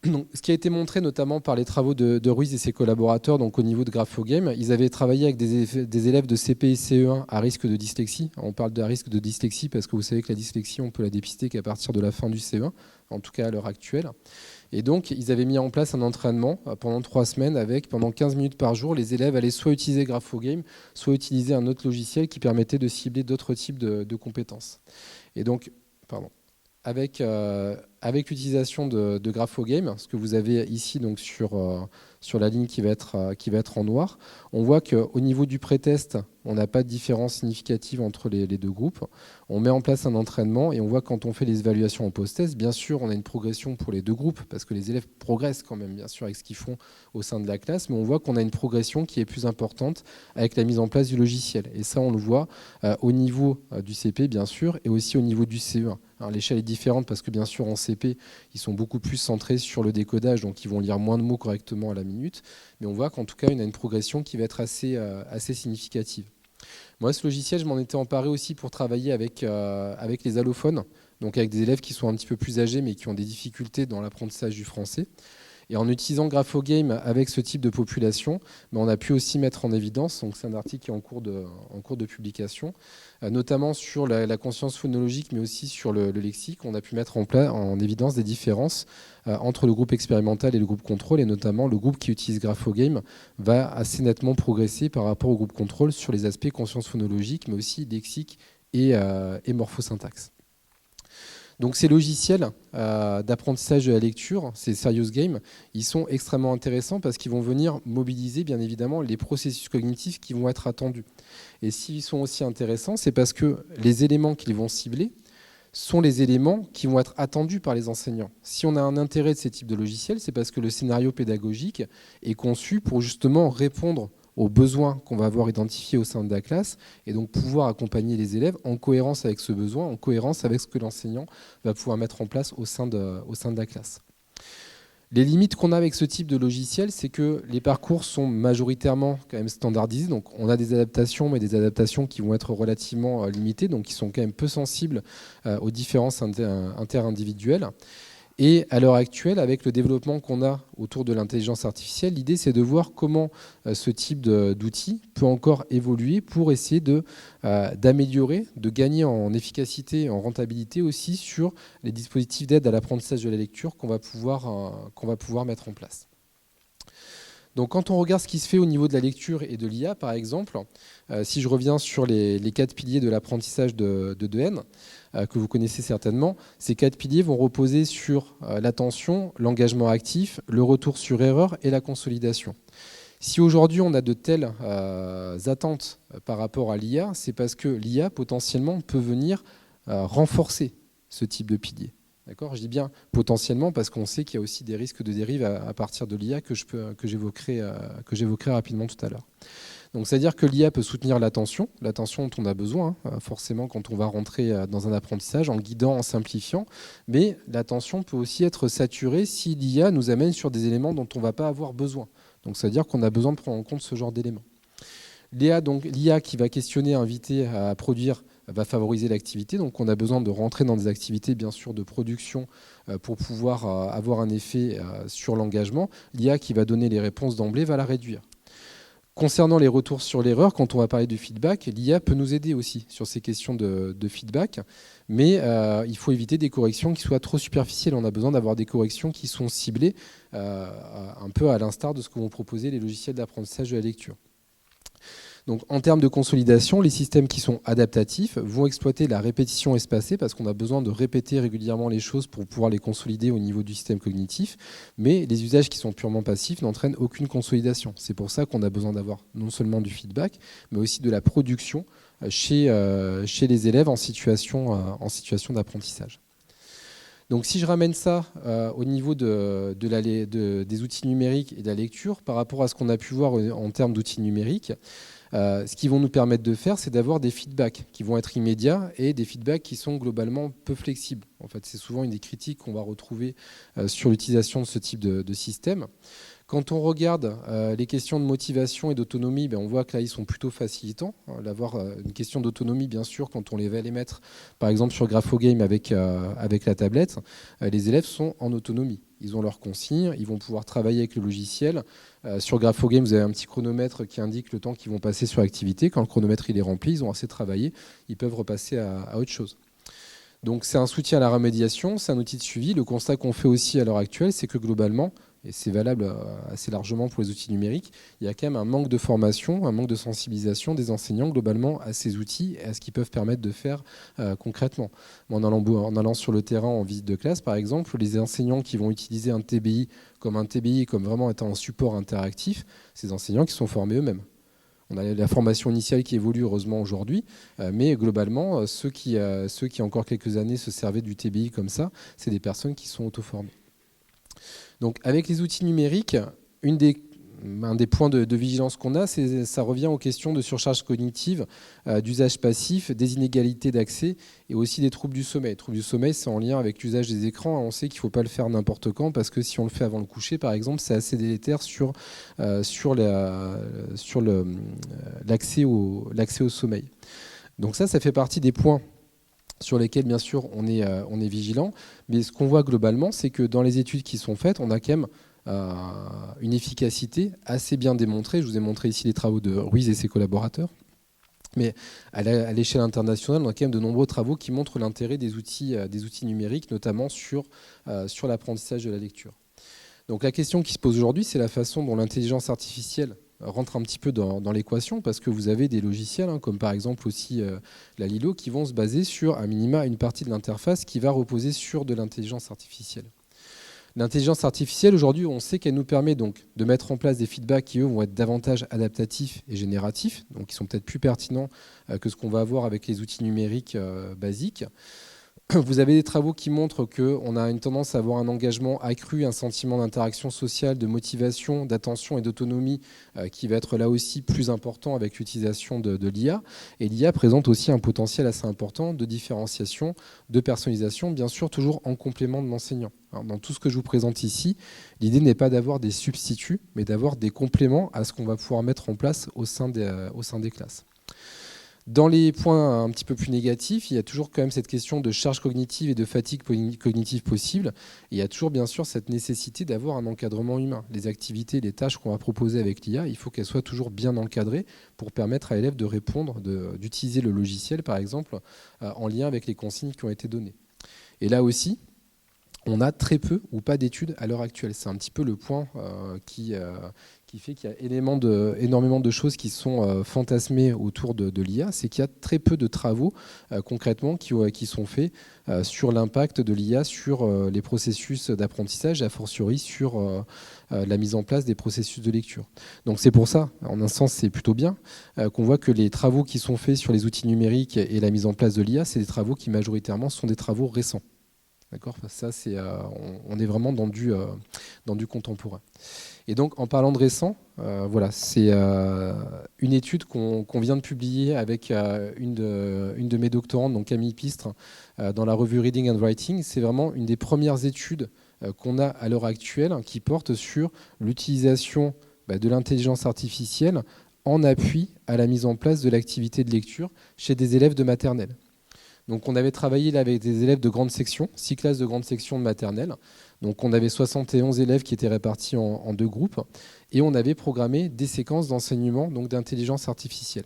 Donc, ce qui a été montré notamment par les travaux de Ruiz et ses collaborateurs, donc au niveau de GraphoGame, ils avaient travaillé avec des élèves de CP et CE1 à risque de dyslexie. On parle de risque de dyslexie parce que vous savez que la dyslexie, on peut la dépister qu'à partir de la fin du CE1, en tout cas à l'heure actuelle. Et donc, ils avaient mis en place un entraînement pendant 3 semaines avec, pendant 15 minutes par jour, les élèves allaient soit utiliser GraphoGame, soit utiliser un autre logiciel qui permettait de cibler d'autres types de compétences. Et donc, avec l'utilisation de GraphoGame, ce que vous avez ici donc sur la ligne qui va être en noir, on voit qu'au niveau du pré-test, on n'a pas de différence significative entre les deux groupes. On met en place un entraînement et on voit quand on fait les évaluations en post-test, bien sûr, on a une progression pour les deux groupes parce que les élèves progressent quand même, bien sûr, avec ce qu'ils font au sein de la classe, mais on voit qu'on a une progression qui est plus importante avec la mise en place du logiciel. Et ça, on le voit au niveau du CP, bien sûr, et aussi au niveau du CE1. L'échelle est différente parce que bien sûr en CP, ils sont beaucoup plus centrés sur le décodage, donc ils vont lire moins de mots correctement à la minute. Mais on voit qu'en tout cas, il y a une progression qui va être assez significative. Moi, ce logiciel, je m'en étais emparé aussi pour travailler avec les allophones, donc avec des élèves qui sont un petit peu plus âgés mais qui ont des difficultés dans l'apprentissage du français. Et en utilisant GraphoGame avec ce type de population, on a pu aussi mettre en évidence, donc c'est un article qui est en cours de publication, notamment sur la conscience phonologique, mais aussi sur le lexique. On a pu mettre en évidence des différences entre le groupe expérimental et le groupe contrôle, et notamment le groupe qui utilise GraphoGame va assez nettement progresser par rapport au groupe contrôle sur les aspects conscience phonologique, mais aussi lexique et morphosyntaxe. Donc ces logiciels d'apprentissage de la lecture, ces Serious Games, ils sont extrêmement intéressants parce qu'ils vont venir mobiliser bien évidemment les processus cognitifs qui vont être attendus. Et s'ils sont aussi intéressants, c'est parce que les éléments qu'ils vont cibler sont les éléments qui vont être attendus par les enseignants. Si on a un intérêt de ces types de logiciels, c'est parce que le scénario pédagogique est conçu pour justement répondre aux besoins qu'on va avoir identifiés au sein de la classe et donc pouvoir accompagner les élèves en cohérence avec ce besoin, en cohérence avec ce que l'enseignant va pouvoir mettre en place au sein de la classe. Les limites qu'on a avec ce type de logiciel, c'est que les parcours sont majoritairement quand même standardisés. Donc on a des adaptations, mais des adaptations qui vont être relativement limitées, donc qui sont quand même peu sensibles aux différences interindividuelles. Et à l'heure actuelle, avec le développement qu'on a autour de l'intelligence artificielle, l'idée c'est de voir comment ce type d'outil peut encore évoluer pour essayer d'améliorer, de gagner en efficacité et en rentabilité aussi sur les dispositifs d'aide à l'apprentissage de la lecture qu'on va pouvoir mettre en place. Donc quand on regarde ce qui se fait au niveau de la lecture et de l'IA, par exemple, si je reviens sur les 4 piliers de l'apprentissage de Dehaene, que vous connaissez certainement, ces 4 piliers vont reposer sur l'attention, l'engagement actif, le retour sur erreur et la consolidation. Si aujourd'hui on a de telles attentes par rapport à l'IA, c'est parce que l'IA potentiellement peut venir renforcer ce type de pilier. D'accord ? Je dis bien potentiellement parce qu'on sait qu'il y a aussi des risques de dérive à partir de l'IA que j'évoquerai rapidement tout à l'heure. Donc, c'est-à-dire que l'IA peut soutenir l'attention dont on a besoin, forcément quand on va rentrer dans un apprentissage, en guidant, en simplifiant, mais l'attention peut aussi être saturée si l'IA nous amène sur des éléments dont on ne va pas avoir besoin. Donc, c'est-à-dire qu'on a besoin de prendre en compte ce genre d'éléments. L'IA qui va questionner, inviter à produire, va favoriser l'activité. Donc on a besoin de rentrer dans des activités bien sûr de production pour pouvoir avoir un effet sur l'engagement. L'IA qui va donner les réponses d'emblée va la réduire. Concernant les retours sur l'erreur, quand on va parler de feedback, l'IA peut nous aider aussi sur ces questions de feedback, mais il faut éviter des corrections qui soient trop superficielles. On a besoin d'avoir des corrections qui sont ciblées, un peu à l'instar de ce que vont proposer les logiciels d'apprentissage de la lecture. Donc, en termes de consolidation, les systèmes qui sont adaptatifs vont exploiter la répétition espacée parce qu'on a besoin de répéter régulièrement les choses pour pouvoir les consolider au niveau du système cognitif. Mais les usages qui sont purement passifs n'entraînent aucune consolidation. C'est pour ça qu'on a besoin d'avoir non seulement du feedback, mais aussi de la production chez les élèves en situation d'apprentissage. Donc si je ramène ça au niveau des outils numériques et de la lecture, par rapport à ce qu'on a pu voir en termes d'outils numériques, ce qu'ils vont nous permettre de faire, c'est d'avoir des feedbacks qui vont être immédiats et des feedbacks qui sont globalement peu flexibles. En fait, c'est souvent une des critiques qu'on va retrouver sur l'utilisation de ce type de système. Quand on regarde les questions de motivation et d'autonomie, on voit que là, ils sont plutôt facilitants. D'avoir une question d'autonomie, bien sûr, quand on va les mettre, par exemple, sur GraphoGame avec la tablette, les élèves sont en autonomie. Ils ont leurs consignes, ils vont pouvoir travailler avec le logiciel. Sur GraphoGame, vous avez un petit chronomètre qui indique le temps qu'ils vont passer sur l'activité. Quand le chronomètre il est rempli, ils ont assez travaillé, ils peuvent repasser à autre chose. Donc c'est un soutien à la remédiation, c'est un outil de suivi. Le constat qu'on fait aussi à l'heure actuelle, c'est que globalement, et c'est valable assez largement pour les outils numériques, il y a quand même un manque de formation, un manque de sensibilisation des enseignants globalement à ces outils et à ce qu'ils peuvent permettre de faire concrètement. En allant sur le terrain en visite de classe, par exemple, les enseignants qui vont utiliser un TBI comme vraiment étant un support interactif, ces enseignants qui sont formés eux-mêmes. On a la formation initiale qui évolue heureusement aujourd'hui, mais globalement, ceux qui, il y a encore quelques années, se servaient du TBI comme ça, c'est des personnes qui sont auto-formées. Donc avec les outils numériques, un des points de vigilance qu'on a, ça revient aux questions de surcharge cognitive, d'usage passif, des inégalités d'accès et aussi des troubles du sommeil. Les troubles du sommeil, c'est en lien avec l'usage des écrans. On sait qu'il ne faut pas le faire n'importe quand parce que si on le fait avant le coucher, par exemple, c'est assez délétère sur l'accès au sommeil. Donc ça fait partie des points sur lesquels, bien sûr, on est vigilant. Mais ce qu'on voit globalement, c'est que dans les études qui sont faites, on a quand même une efficacité assez bien démontrée. Je vous ai montré ici les travaux de Ruiz et ses collaborateurs. Mais à l'échelle internationale, on a quand même de nombreux travaux qui montrent l'intérêt des outils numériques, notamment sur l'apprentissage de la lecture. Donc la question qui se pose aujourd'hui, c'est la façon dont l'intelligence artificielle rentre un petit peu dans l'équation, parce que vous avez des logiciels, comme par exemple aussi la Lilo, qui vont se baser sur, à minima, une partie de l'interface qui va reposer sur de l'intelligence artificielle. L'intelligence artificielle, aujourd'hui, on sait qu'elle nous permet donc de mettre en place des feedbacks qui, eux, vont être davantage adaptatifs et génératifs, donc qui sont peut-être plus pertinents que ce qu'on va avoir avec les outils numériques basiques. Vous avez des travaux qui montrent qu'on a une tendance à avoir un engagement accru, un sentiment d'interaction sociale, de motivation, d'attention et d'autonomie qui va être là aussi plus important avec l'utilisation de l'IA. Et l'IA présente aussi un potentiel assez important de différenciation, de personnalisation, bien sûr toujours en complément de l'enseignant. Dans tout ce que je vous présente ici, l'idée n'est pas d'avoir des substituts, mais d'avoir des compléments à ce qu'on va pouvoir mettre en place au sein des classes. Dans les points un petit peu plus négatifs, il y a toujours quand même cette question de charge cognitive et de fatigue cognitive possible. Et il y a toujours bien sûr cette nécessité d'avoir un encadrement humain. Les activités, les tâches qu'on va proposer avec l'IA, il faut qu'elles soient toujours bien encadrées pour permettre à l'élève de répondre, d'utiliser le logiciel par exemple, en lien avec les consignes qui ont été données. Et là aussi, on a très peu ou pas d'études à l'heure actuelle. C'est un petit peu le point qui fait qu'il y a énormément de choses qui sont fantasmées autour de l'IA. C'est qu'il y a très peu de travaux concrètement qui sont faits sur l'impact de l'IA sur les processus d'apprentissage, a fortiori sur la mise en place des processus de lecture. Donc c'est pour ça, en un sens, c'est plutôt bien qu'on voit que les travaux qui sont faits sur les outils numériques et la mise en place de l'IA, c'est des travaux qui majoritairement sont des travaux récents. D'accord, ça, on est vraiment dans du contemporain. Et donc, en parlant de récent, voilà, c'est une étude qu'on vient de publier avec une de mes doctorantes, donc Camille Pistre, dans la revue Reading and Writing. C'est vraiment une des premières études qu'on a à l'heure actuelle qui porte sur l'utilisation de l'intelligence artificielle en appui à la mise en place de l'activité de lecture chez des élèves de maternelle. Donc on avait travaillé là avec des élèves de grande section, 6 classes de grande section de maternelle. Donc on avait 71 élèves qui étaient répartis en 2 groupes et on avait programmé des séquences d'enseignement donc d'intelligence artificielle.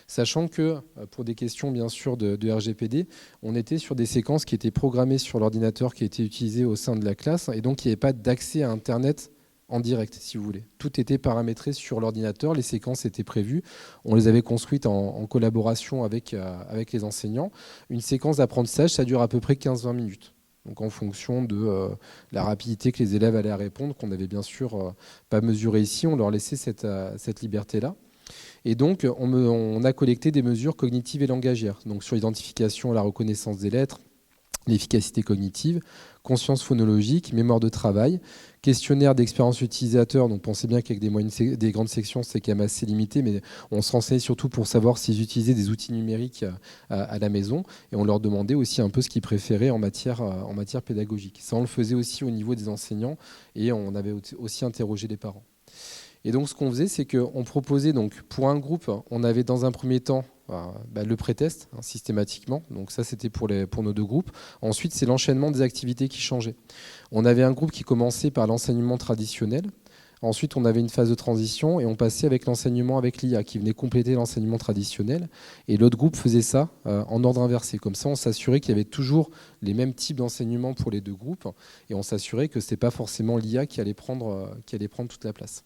Sachant que pour des questions bien sûr de RGPD, on était sur des séquences qui étaient programmées sur l'ordinateur qui était utilisé au sein de la classe et donc il n'y avait pas d'accès à Internet en direct, si vous voulez. Tout était paramétré sur l'ordinateur, les séquences étaient prévues. On les avait construites en collaboration avec les enseignants. Une séquence d'apprentissage, ça dure à peu près 15-20 minutes. Donc en fonction de la rapidité que les élèves allaient à répondre, qu'on n'avait bien sûr pas mesuré ici, on leur laissait cette liberté-là. Et donc on a collecté des mesures cognitives et langagières, donc sur l'identification, la reconnaissance des lettres, l'efficacité cognitive, conscience phonologique, mémoire de travail, questionnaire d'expérience utilisateur. Donc pensez bien qu'avec des grandes sections, c'est quand même assez limité, mais on se renseignait surtout pour savoir s'ils utilisaient des outils numériques à la maison, et on leur demandait aussi un peu ce qu'ils préféraient en matière pédagogique. Ça, on le faisait aussi au niveau des enseignants, et on avait aussi interrogé les parents. Et donc ce qu'on faisait, c'est qu'on proposait, donc, pour un groupe, on avait dans un premier temps le pré-test, systématiquement. Donc ça, c'était pour nos deux groupes. Ensuite, c'est l'enchaînement des activités qui changeait. On avait un groupe qui commençait par l'enseignement traditionnel. Ensuite, on avait une phase de transition et on passait avec l'enseignement avec l'IA qui venait compléter l'enseignement traditionnel. Et l'autre groupe faisait ça en ordre inversé. Comme ça, on s'assurait qu'il y avait toujours les mêmes types d'enseignement pour les deux groupes et on s'assurait que ce n'était pas forcément l'IA qui allait prendre toute la place.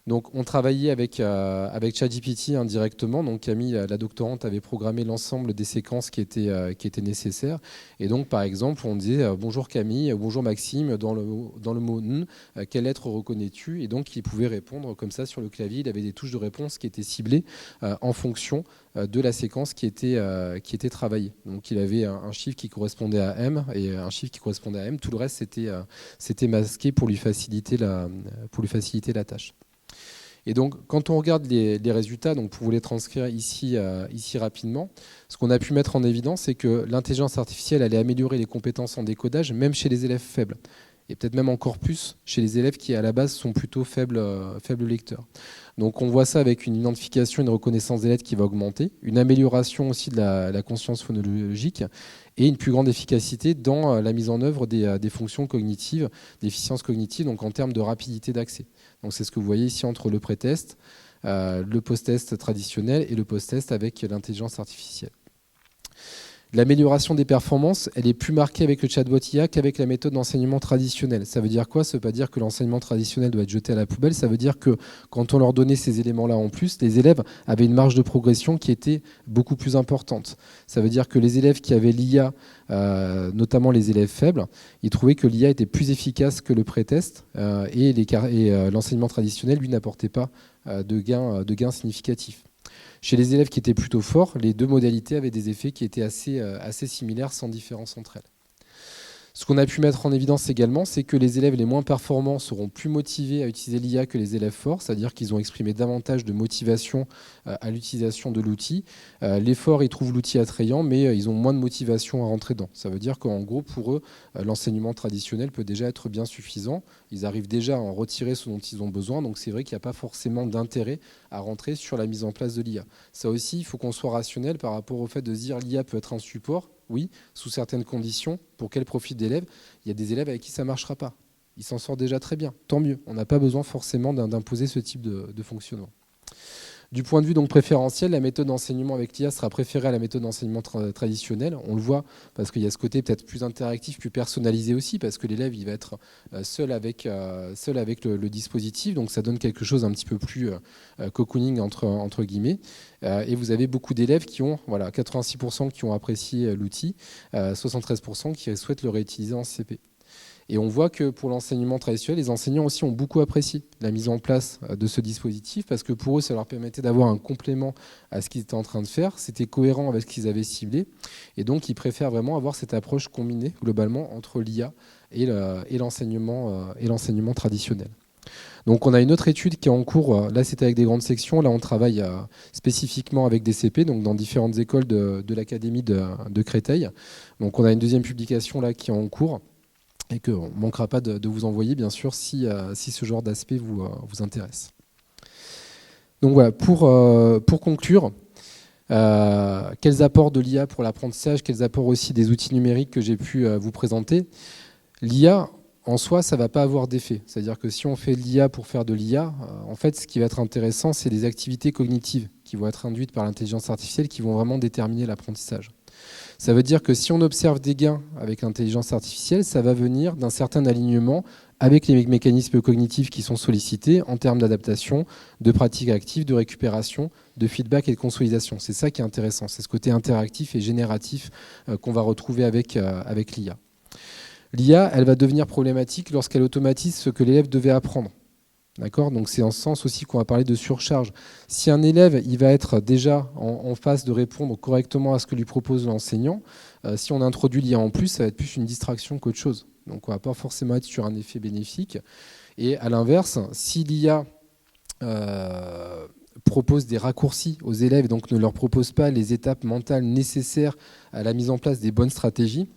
Donc, on travaillait avec ChatGPT indirectement. Donc, Camille, la doctorante, avait programmé l'ensemble des séquences qui étaient nécessaires. Et donc, par exemple, on disait bonjour Camille, bonjour Maxime, dans le mot N, quelle lettre reconnais-tu? Et donc, il pouvait répondre comme ça sur le clavier. Il avait des touches de réponse qui étaient ciblées en fonction de la séquence qui était travaillée. Donc, il avait un chiffre qui correspondait à M et un chiffre qui correspondait à M. Tout le reste, c'était masqué pour lui faciliter la tâche. Et donc, quand on regarde les résultats, donc pour vous les transcrire ici rapidement, ce qu'on a pu mettre en évidence, c'est que l'intelligence artificielle allait améliorer les compétences en décodage, même chez les élèves faibles. Et peut-être même encore plus chez les élèves qui, à la base, sont plutôt faibles lecteurs. Donc, on voit ça avec une identification et une reconnaissance des lettres qui va augmenter, une amélioration aussi de la conscience phonologique et une plus grande efficacité dans la mise en œuvre des fonctions cognitives, d'efficience cognitive, donc en termes de rapidité d'accès. Donc, c'est ce que vous voyez ici entre le pré-test, le post-test traditionnel et le post-test avec l'intelligence artificielle. L'amélioration des performances, elle est plus marquée avec le chatbot IA qu'avec la méthode d'enseignement traditionnelle. Ça veut dire quoi? Ça ne veut pas dire que l'enseignement traditionnel doit être jeté à la poubelle. Ça veut dire que quand on leur donnait ces éléments-là en plus, les élèves avaient une marge de progression qui était beaucoup plus importante. Ça veut dire que les élèves qui avaient l'IA, notamment les élèves faibles, ils trouvaient que l'IA était plus efficace que le pré-test et l'enseignement traditionnel, lui, n'apportait pas de gains significatifs. Chez les élèves qui étaient plutôt forts, les deux modalités avaient des effets qui étaient assez similaires, sans différence entre elles. Ce qu'on a pu mettre en évidence également, c'est que les élèves les moins performants seront plus motivés à utiliser l'IA que les élèves forts, c'est-à-dire qu'ils ont exprimé davantage de motivation à l'utilisation de l'outil. Les forts, ils trouvent l'outil attrayant, mais ils ont moins de motivation à rentrer dedans. Ça veut dire qu'en gros, pour eux, l'enseignement traditionnel peut déjà être bien suffisant. Ils arrivent déjà à en retirer ce dont ils ont besoin, donc c'est vrai qu'il n'y a pas forcément d'intérêt à rentrer sur la mise en place de l'IA. Ça aussi, il faut qu'on soit rationnel par rapport au fait de se dire l'IA peut être un support. Oui, sous certaines conditions. Pour quel profil d'élèves? Il y a des élèves avec qui ça ne marchera pas. Ils s'en sortent déjà très bien, tant mieux. On n'a pas besoin forcément d'imposer ce type de fonctionnement. Du point de vue donc préférentiel, la méthode d'enseignement avec l'IA sera préférée à la méthode d'enseignement traditionnelle. On le voit parce qu'il y a ce côté peut-être plus interactif, plus personnalisé aussi, parce que l'élève il va être seul avec le dispositif, donc ça donne quelque chose un petit peu plus cocooning entre guillemets. Et vous avez beaucoup d'élèves qui ont, 86% qui ont apprécié l'outil, 73% qui souhaitent le réutiliser en CP. Et on voit que pour l'enseignement traditionnel, les enseignants aussi ont beaucoup apprécié la mise en place de ce dispositif parce que pour eux, ça leur permettait d'avoir un complément à ce qu'ils étaient en train de faire. C'était cohérent avec ce qu'ils avaient ciblé. Et donc, ils préfèrent vraiment avoir cette approche combinée globalement entre l'IA et l'enseignement traditionnel. Donc, on a une autre étude qui est en cours. Là, c'était avec des grandes sections. Là, on travaille spécifiquement avec des CP, donc dans différentes écoles de l'Académie de Créteil. Donc, on a une deuxième publication là qui est en cours et qu'on ne manquera pas de vous envoyer, bien sûr, si ce genre d'aspect vous intéresse. Donc voilà, pour conclure, quels apports de l'IA pour l'apprentissage, quels apports aussi des outils numériques que j'ai pu vous présenter. L'IA, en soi, ça ne va pas avoir d'effet. C'est-à-dire que si on fait de l'IA pour faire de l'IA, en fait, ce qui va être intéressant, c'est les activités cognitives qui vont être induites par l'intelligence artificielle qui vont vraiment déterminer l'apprentissage. Ça veut dire que si on observe des gains avec l'intelligence artificielle, ça va venir d'un certain alignement avec les mécanismes cognitifs qui sont sollicités en termes d'adaptation, de pratique active, de récupération, de feedback et de consolidation. C'est ça qui est intéressant, c'est ce côté interactif et génératif qu'on va retrouver avec l'IA. L'IA, elle va devenir problématique lorsqu'elle automatise ce que l'élève devait apprendre. D'accord ? Donc c'est en ce sens aussi qu'on va parler de surcharge. Si un élève il va être déjà en phase de répondre correctement à ce que lui propose l'enseignant, si on introduit l'IA en plus, ça va être plus une distraction qu'autre chose. Donc on ne va pas forcément être sur un effet bénéfique. Et à l'inverse, si l'IA propose des raccourcis aux élèves et donc ne leur propose pas les étapes mentales nécessaires à la mise en place des bonnes stratégies,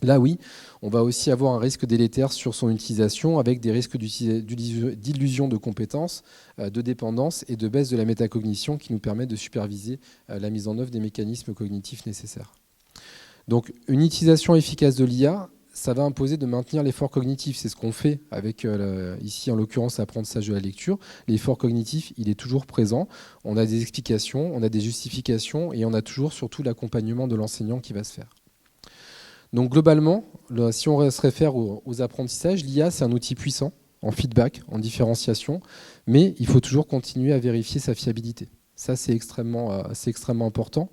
là oui, on va aussi avoir un risque délétère sur son utilisation avec des risques d'illusion de compétences, de dépendance et de baisse de la métacognition qui nous permettent de superviser la mise en œuvre des mécanismes cognitifs nécessaires. Donc une utilisation efficace de l'IA, ça va imposer de maintenir l'effort cognitif. C'est ce qu'on fait avec, ici en l'occurrence, l'apprentissage de la lecture. L'effort cognitif, il est toujours présent. On a des explications, on a des justifications et on a toujours surtout l'accompagnement de l'enseignant qui va se faire. Donc globalement, si on se réfère aux apprentissages, l'IA, c'est un outil puissant en feedback, en différenciation, mais il faut toujours continuer à vérifier sa fiabilité. Ça, c'est extrêmement important.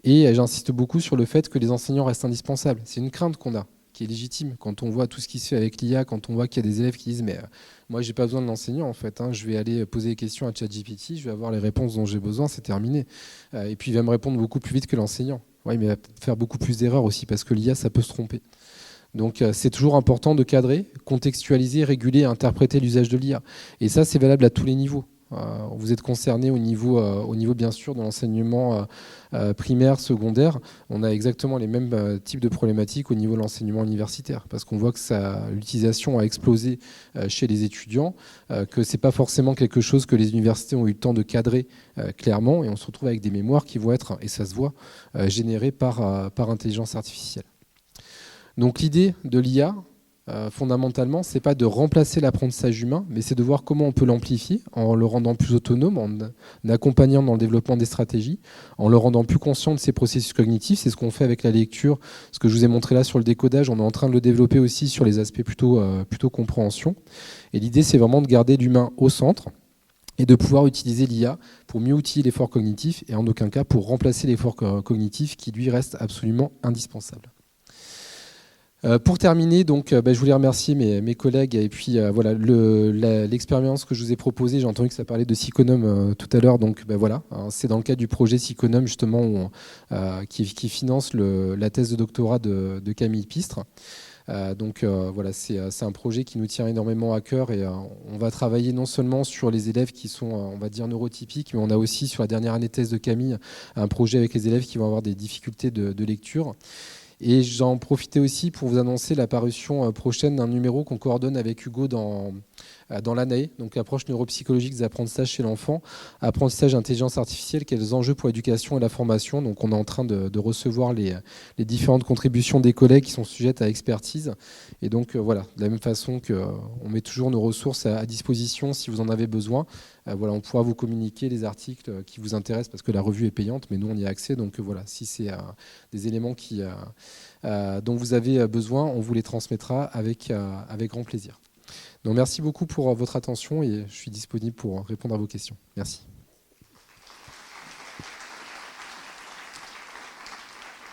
Et j'insiste beaucoup sur le fait que les enseignants restent indispensables. C'est une crainte qu'on a, qui est légitime. Quand on voit tout ce qui se fait avec l'IA, quand on voit qu'il y a des élèves qui disent « mais moi, j'ai pas besoin de l'enseignant, en fait. Je vais aller poser des questions à ChatGPT, je vais avoir les réponses dont j'ai besoin, c'est terminé. Et puis, il va me répondre beaucoup plus vite que l'enseignant. Oui, mais il va faire beaucoup plus d'erreurs aussi, parce que l'IA, ça peut se tromper. Donc, c'est toujours important de cadrer, contextualiser, réguler, interpréter l'usage de l'IA. Et ça, c'est valable à tous les niveaux. Vous êtes concerné au niveau bien sûr de l'enseignement primaire, secondaire. On a exactement les mêmes types de problématiques au niveau de l'enseignement universitaire, parce qu'on voit que l'utilisation a explosé chez les étudiants, que ce n'est pas forcément quelque chose que les universités ont eu le temps de cadrer clairement, et on se retrouve avec des mémoires qui vont être, et ça se voit, générées par intelligence artificielle. Donc l'idée de l'IA, fondamentalement, ce n'est pas de remplacer l'apprentissage humain, mais c'est de voir comment on peut l'amplifier en le rendant plus autonome, en accompagnant dans le développement des stratégies, en le rendant plus conscient de ses processus cognitifs. C'est ce qu'on fait avec la lecture. Ce que je vous ai montré là sur le décodage, on est en train de le développer aussi sur les aspects plutôt compréhension. Et l'idée, c'est vraiment de garder l'humain au centre et de pouvoir utiliser l'IA pour mieux outiller l'effort cognitif et en aucun cas pour remplacer l'effort cognitif qui, lui, reste absolument indispensable. Pour terminer, donc, je voulais remercier mes collègues et puis voilà l'expérience que je vous ai proposée. J'ai entendu que ça parlait de Psychonome tout à l'heure, donc voilà, hein, c'est dans le cadre du projet Psychonome justement qui finance la thèse de doctorat de Camille Pistre. Voilà, c'est un projet qui nous tient énormément à cœur et on va travailler non seulement sur les élèves qui sont, on va dire, neurotypiques, mais on a aussi sur la dernière année de thèse de Camille un projet avec les élèves qui vont avoir des difficultés de lecture. Et j'en profitais aussi pour vous annoncer la parution prochaine d'un numéro qu'on coordonne avec Hugo dans l'ANAE, donc approche neuropsychologique des apprentissages chez l'enfant, apprentissage intelligence artificielle, quels enjeux pour l'éducation et la formation. Donc on est en train de recevoir les différentes contributions des collègues qui sont sujettes à expertise. Et donc voilà, de la même façon qu'on met toujours nos ressources à disposition si vous en avez besoin. Voilà, on pourra vous communiquer les articles qui vous intéressent parce que la revue est payante, mais nous on y a accès. Donc voilà, si c'est des éléments dont vous avez besoin, on vous les transmettra avec grand plaisir. Donc merci beaucoup pour votre attention et je suis disponible pour répondre à vos questions. Merci.